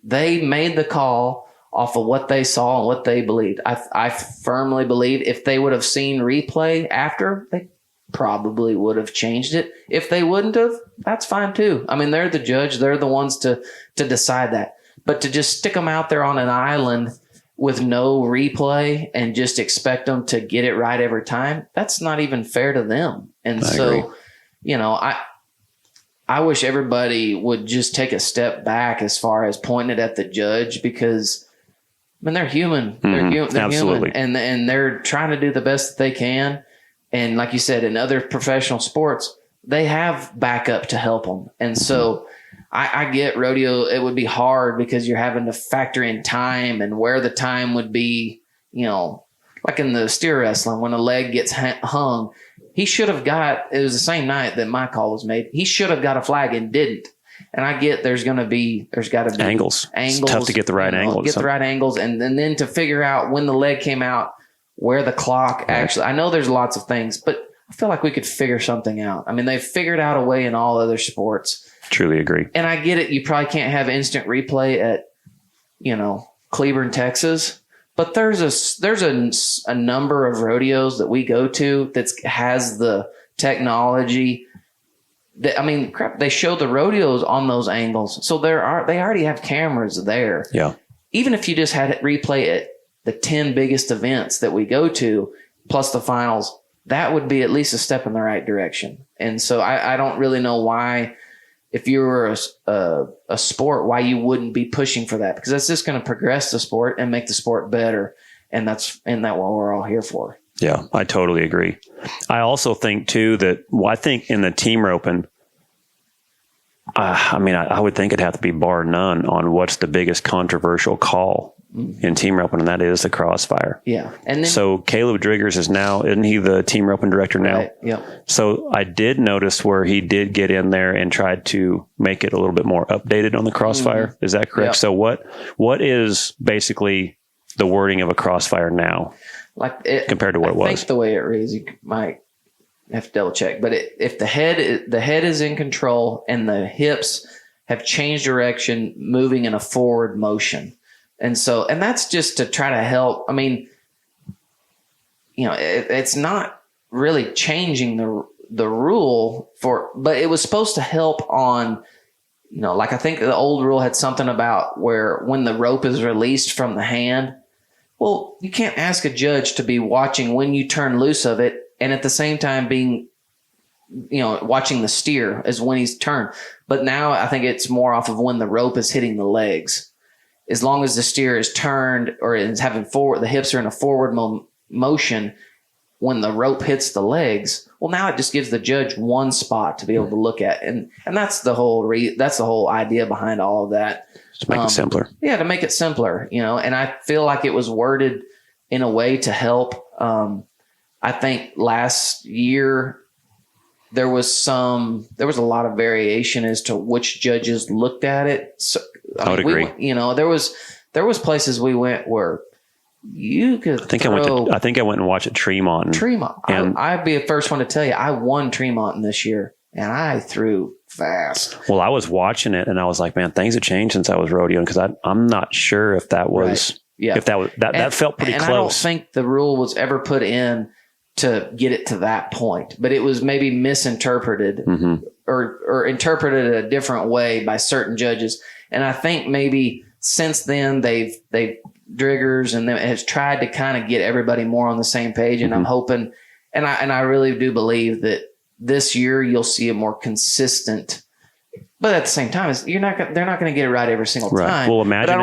They made the call off of what they saw and what they believed. I firmly believe if they would have seen replay after, they probably would have changed it. If they wouldn't have, that's fine too. They're the judge. They're the ones to decide that. But to just stick them out there on an island with no replay and just expect them to get it right every time, that's not even fair to them. And I agree. I wish everybody would just take a step back as far as pointing it at the judge, because they're human. They're Absolutely. human, and they're trying to do the best that they can. And like you said, in other professional sports, they have backup to help them. And so I get rodeo. It would be hard because you're having to factor in time and where the time would be, like in the steer wrestling, when a leg gets hung, he should have it was the same night that my call was made. He should have got a flag and didn't. And I get there's got to be angles. It's tough to get the right angles. Get the right angles. And then to figure out when the leg came out, where the clock actually, I know there's lots of things, but I feel like we could figure something out. They've figured out a way in all other sports. Truly agree. And I get it. You probably can't have instant replay at, Cleburne, Texas, but there's a number of rodeos that we go to that has the technology that, they show the rodeos on those angles. So they already have cameras there. Yeah. Even if you just had it replay at the 10 biggest events that we go to, plus the finals, that would be at least a step in the right direction. And so I don't really know why, if you were a sport, why you wouldn't be pushing for that, because that's just going to progress the sport and make the sport better. And that's what we're all here for. Yeah, I totally agree. I also think too that I think in the team roping, I would think it'd have to be bar none on what's the biggest controversial call in team roping, and that is the crossfire. Yeah. And then, so Caleb Driggers isn't he the team roping director now? Right. Yeah. So I did notice where he did get in there and tried to make it a little bit more updated on the crossfire. Mm-hmm. Is that correct? Yep. So what is basically the wording of a crossfire now? Compared to what it was? I think the way it reads, you might have to double check, but if the head is in control and the hips have changed direction, moving in a forward motion. And that's just to try to help. I mean, it's not really changing the rule but it was supposed to help on, I think the old rule had something about where when the rope is released from the hand, well, you can't ask a judge to be watching when you turn loose of it and at the same time being, watching the steer as when he's turned. But now I think it's more off of when the rope is hitting the legs. As long as the steer is turned or is having the hips are in a forward motion when the rope hits the legs. Well, now it just gives the judge one spot to be able to look at, and that's the whole idea behind all of that. To make it simpler. Yeah, to make it simpler, And I feel like it was worded in a way to help. I think last year there was a lot of variation as to which judges looked at it. So, I would agree. There was places we went where you could. I think I went and watched at Tremont. And I'd be the first one to tell you I won Tremont this year, and I threw fast. Well, I was watching it, and I was like, man, things have changed since I was rodeoing because I'm not sure if that was. Right. Yeah. If that felt pretty close. I don't think the rule was ever put in to get it to that point, but it was maybe misinterpreted or interpreted a different way by certain judges. And I think maybe since then they've Driggers and them has tried to kind of get everybody more on the same page. And I'm hoping, and I really do believe that this year you'll see a more consistent. But at the same time, they're not going to get it right every single time. Well, imagine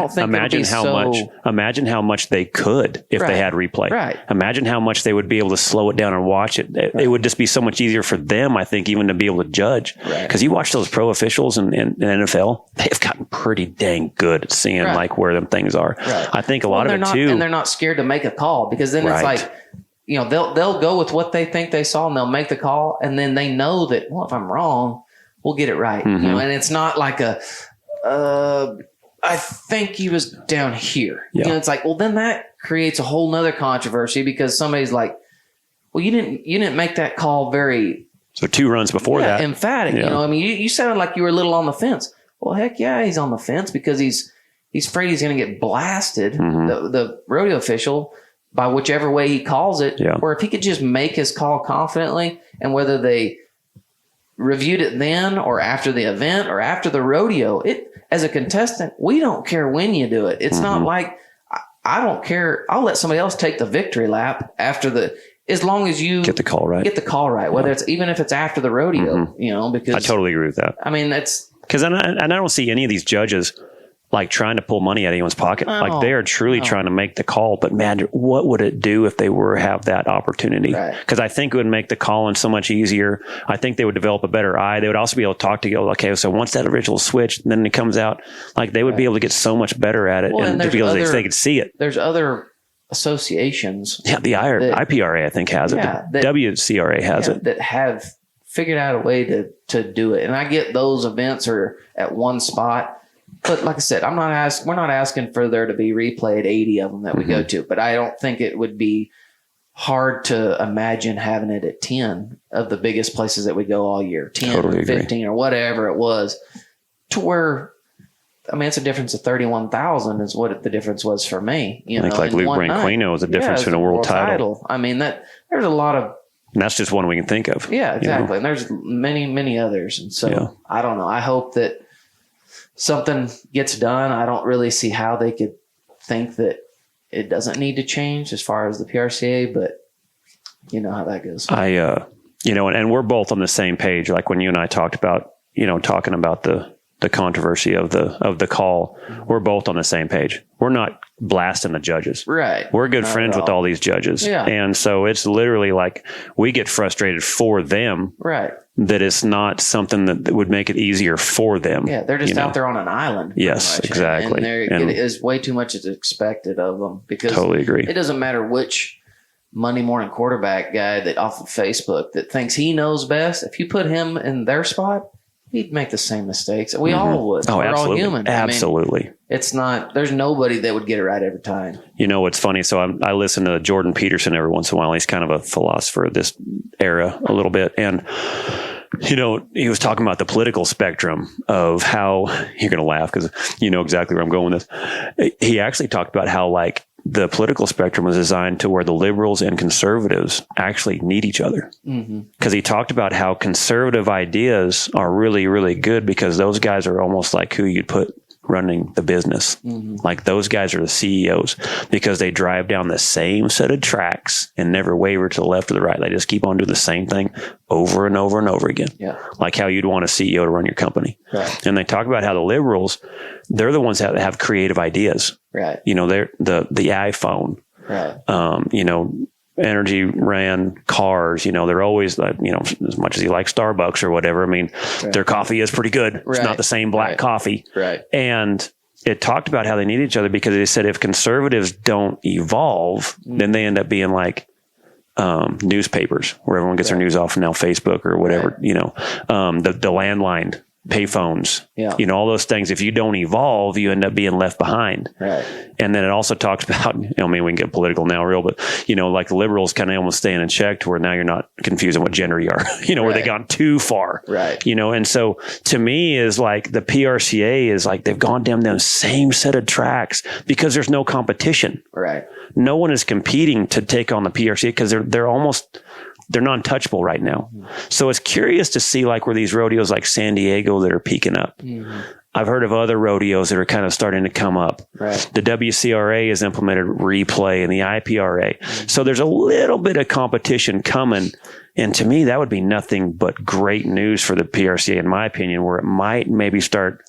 how much they could if they had replay. Right. Imagine how much they would be able to slow it down and watch it. It would just be so much easier for them, I think, even to be able to judge. Because you watch those pro officials in NFL, they've gotten pretty dang good at seeing like where them things are. Right. I think a lot of it too, and they're not scared to make a call because then it's like, they'll go with what they think they saw and they'll make the call, and then they know that if I'm wrong, we'll get it right. And it's not like I think he was down here. Yeah. It's like, well, then that creates a whole nother controversy because somebody's like, well, you didn't make that call very. So 2 runs before that. Emphatic. Yeah. You sounded like you were a little on the fence. Well, heck yeah, he's on the fence because he's afraid he's going to get blasted. The rodeo official by whichever way he calls it. Yeah. Or if he could just make his call confidently, and whether they reviewed it then or after the event or after the rodeo, as a contestant, we don't care when you do it. It's not like I don't care. I'll let somebody else take the victory lap as long as you get the call right, whether it's even if it's after the rodeo, because I totally agree with that. I mean, that's because I don't see any of these judges like trying to pull money out of anyone's pocket. Like they are truly trying to make the call, but man, what would it do if they have that opportunity? Because I think it would make the calling so much easier. I think they would develop a better eye. They would also be able to talk to you. Okay, so once that original switch, then it comes out, like they would be able to get so much better at it, and because they could see it. There's other associations. Yeah, the IPRA I think has it. WCRA has it that have figured out a way to do it. And I get those events are at one spot. But like I said, we're not asking for there to be replayed 80 of them that we go to, but I don't think it would be hard to imagine having it at 10 of the biggest places that we go all year, 10 or 15 or whatever it was, to where, I mean, it's a difference of 31,000 is what the difference was for me. I think like Luke Branquino was a difference in a world title. I mean, there's a lot of, and that's just one we can think of. Yeah, exactly. And there's many, many others. And so I don't know. I hope that something gets done. I don't really see how they could think that it doesn't need to change as far as the PRCA, but you know how that goes. And we're both on the same page. Like when you and I talked about, talking about the the controversy of the call, we're both on the same page. We're not blasting the judges. Right. We're good friends with all these judges. Yeah. And so it's literally like we get frustrated for them. Right. That it's not something that would make it easier for them. Yeah, they're just out there on an island. Yes, exactly. And it is way too much is expected of them because totally agree. It doesn't matter which Monday morning quarterback guy that off of Facebook that thinks he knows best. If you put him in their spot, he'd make the same mistakes. We all would. Oh, We're absolutely. all human. Absolutely. I mean, it's not, there's nobody that would get it right every time. You know what's funny? So I listen to Jordan Peterson every once in a while. He's kind of a philosopher of this era a little bit. And, you know, he was talking about the political spectrum of how, you're going to laugh because you know exactly where I'm going with this. He actually talked about how like the political spectrum was designed to where the liberals and conservatives actually need each other. Because he talked about how conservative ideas are really, really good because those guys are almost like who you'd put running the business. Like those guys are the CEOs because they drive down the same set of tracks and never waver to the left or the right. They just keep on doing the same thing over and over and over again. Yeah. Like how you'd want a CEO to run your company. Right. And they talk about how the liberals, they're the ones that have creative ideas. Right. You know, they're the iPhone, right. You know, energy ran cars, you know, they're always like, you know, as much as you like Starbucks or whatever. I mean, their coffee is pretty good. It's not the same black coffee. Right. And it talked about how they need each other because they said if conservatives don't evolve, then they end up being like newspapers where everyone gets their news off now Facebook or whatever, you know, the landline payphones, you know, all those things. If you don't evolve, you end up being left behind. Right. And then it also talks about, you know, I mean, we can get political now real, but you know, like the liberals kind of almost staying in check to where now you're not confused on what gender you are, you know, where they gone too far, right. You know? And so to me is like the PRCA is like, they've gone down the same set of tracks because there's no competition. Right. No one is competing to take on the PRCA because they're non-touchable right now. So it's curious to see like where these rodeos like San Diego that are peaking up. I've heard of other rodeos that are kind of starting to come up. Right. The WCRA has implemented replay and the IPRA. So there's a little bit of competition coming. And to me, that would be nothing but great news for the PRCA, in my opinion, where it might maybe start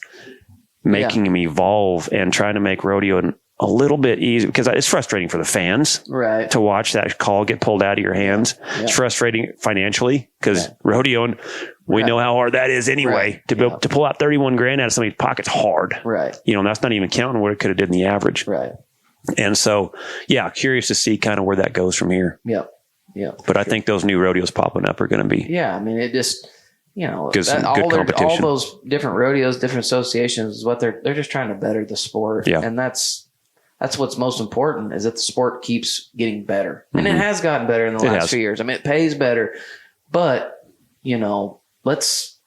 making them evolve and trying to make rodeo a little bit easier because it's frustrating for the fans to watch that call get pulled out of your hands. It's frustrating financially because rodeoing, we know how hard that is anyway. To pull out 31 grand out of somebody's pocket's hard. Right. You know, and that's not even counting what it could have did in the average. Right. And so, yeah, curious to see kind of where that goes from here. Yep. Yeah. But I think those new rodeos popping up are going to be. Yeah. I mean, it just, you know, all those different rodeos, different associations is what they're just trying to better the sport. Yeah. And that's what's most important is that the sport keeps getting better. And it has gotten better in the last few years. I mean, it pays better, but you know, let's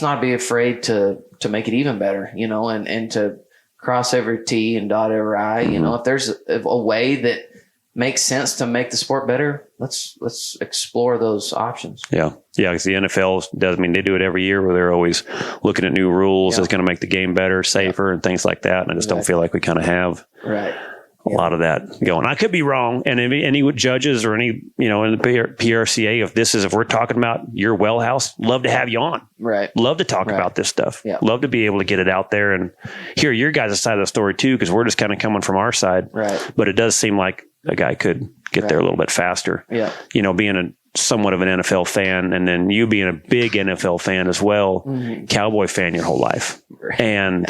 not be afraid to make it even better, you know, and to cross every T and dot every I, you know, if there's a way that makes sense to make the sport better, let's explore those options. Yeah. Yeah. Because the NFL does, I mean, they do it every year where they're always looking at new rules that's going to make the game better, safer, and things like that. And I just don't feel like we kind of have a lot of that going. I could be wrong. And any judges or any, you know, in the PRCA, if we're talking about your well house, love to have you on. Right. Love to talk about this stuff. Yeah. Love to be able to get it out there and hear your guys' side of the story too, because we're just kind of coming from our side. Right. But it does seem like a guy could get there a little bit faster. Yeah. You know, being somewhat of an NFL fan and then you being a big NFL fan as well, Cowboy fan your whole life. And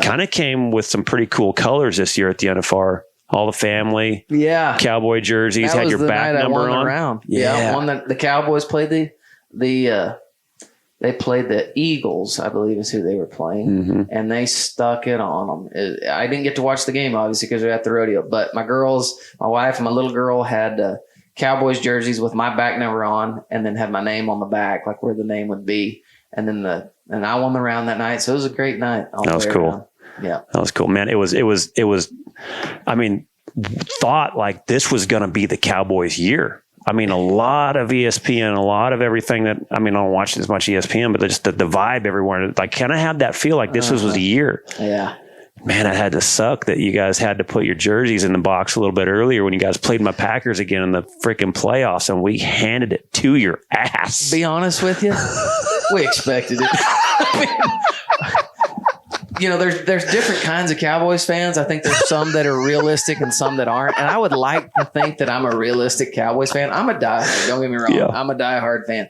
kind of came with some pretty cool colors this year at the NFR. All the family, Cowboy jerseys, that had your back number on. Around. One that the Cowboys played they played the Eagles, I believe is who they were playing, and they stuck it on them. I didn't get to watch the game obviously because we were at the rodeo, but my wife and my little girl had Cowboys jerseys with my back number on, and then had my name on the back, like where the name would be, and then I won the round that night, so it was a great night. That was cool. Around. Yeah, that was cool, man. It was. I mean, thought like this was going to be the Cowboys' year. I mean, a lot of ESPN, a lot of everything that, I mean, I don't watch as much ESPN, but just the vibe everywhere, like kind of had that feel like this was the year. Yeah. Man, it had to suck that you guys had to put your jerseys in the box a little bit earlier when you guys played my Packers again in the freaking playoffs and we handed it to your ass. Be honest with you, we expected it. there's different kinds of Cowboys fans. I think there's some that are realistic and some that aren't. And I would like to think that I'm a realistic Cowboys fan. I'm a diehard. Don't get me wrong. Yeah. I'm a diehard fan.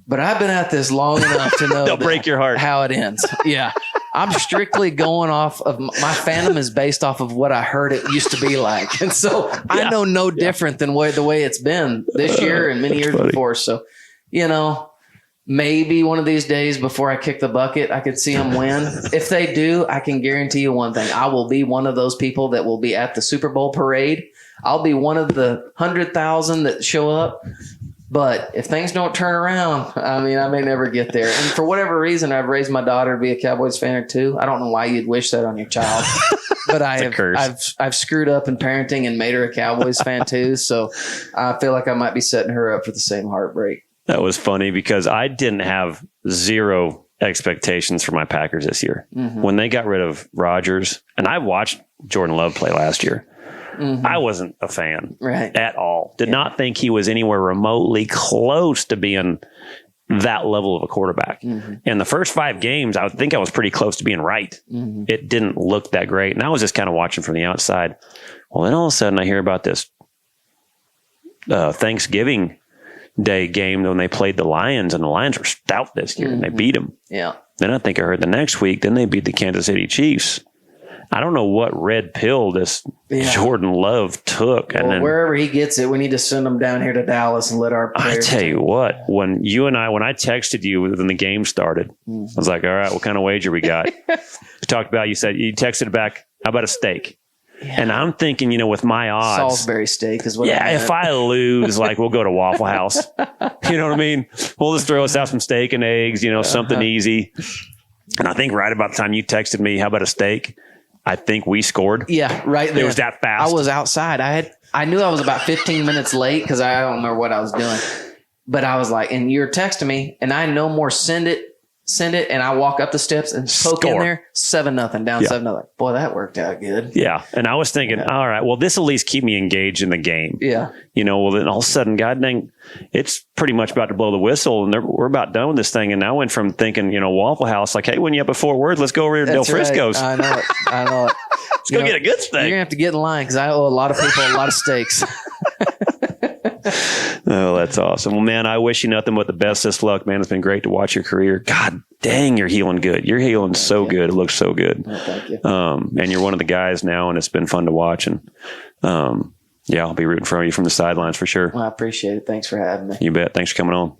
But I've been at this long enough to know they'll break your heart how it ends. Yeah. I'm strictly going off of my fandom is based off of what I heard it used to be like. And so I know no different than the way it's been this year and many years before. So, maybe one of these days before I kick the bucket, I could see them win. If they do, I can guarantee you one thing. I will be one of those people that will be at the Super Bowl parade. I'll be one of the 100,000 that show up. But if things don't turn around, I may never get there. And for whatever reason, I've raised my daughter to be a Cowboys fan too. I don't know why you'd wish that on your child, but I've screwed up in parenting and made her a Cowboys fan too. So I feel like I might be setting her up for the same heartbreak. That was funny because I didn't have zero expectations for my Packers this year. Mm-hmm. When they got rid of Rodgers, and I watched Jordan Love play last year, I wasn't a fan at all. Did not think he was anywhere remotely close to being that level of a quarterback. Mm-hmm. In the first 5 games, I think I was pretty close to being right. Mm-hmm. It didn't look that great. And I was just kind of watching from the outside. Well, then all of a sudden I hear about this Thanksgiving Day game when they played the Lions, and the Lions were stout this year, and they beat them. Yeah. Then I think I heard the next week, then they beat the Kansas City Chiefs. I don't know what red pill this Jordan Love took. Well, and then, wherever he gets it, we need to send him down here to Dallas and let our players. I tell you what, when I texted you when the game started, I was like, all right, what kind of wager we got? You texted back, how about a steak? Yeah. And I'm thinking, with my odds. Salisbury steak is what if I lose, we'll go to Waffle House. You know what I mean? We'll just throw us out some steak and eggs, something easy. And I think right about the time you texted me, how about a steak? I think we scored. Yeah, right there. It was that fast. I was outside. I knew I was about 15 minutes late because I don't remember what I was doing. But I was like, and you're texting me, and I no more send it. And I walk up the steps and poke in there, 7-0, down 7-0. Boy, that worked out good. Yeah. And I was thinking, all right, well, this will at least keep me engaged in the game. Yeah. Well, then all of a sudden, God dang, it's pretty much about to blow the whistle, and we're about done with this thing. And I went from thinking, Waffle House, hey, when you up at Fort Worth, let's go over here to Del Frisco's. I know it. Let's go get a good steak. You're going to have to get in line because I owe a lot of people a lot of steaks. Oh, that's awesome. Well, man, I wish you nothing but the bestest luck, man. It's been great to watch your career. God dang, you're healing good. You're healing so good. It looks so good. Oh, thank you. And you're one of the guys now, and it's been fun to watch. And I'll be rooting for you from the sidelines for sure. Well, I appreciate it. Thanks for having me. You bet. Thanks for coming on.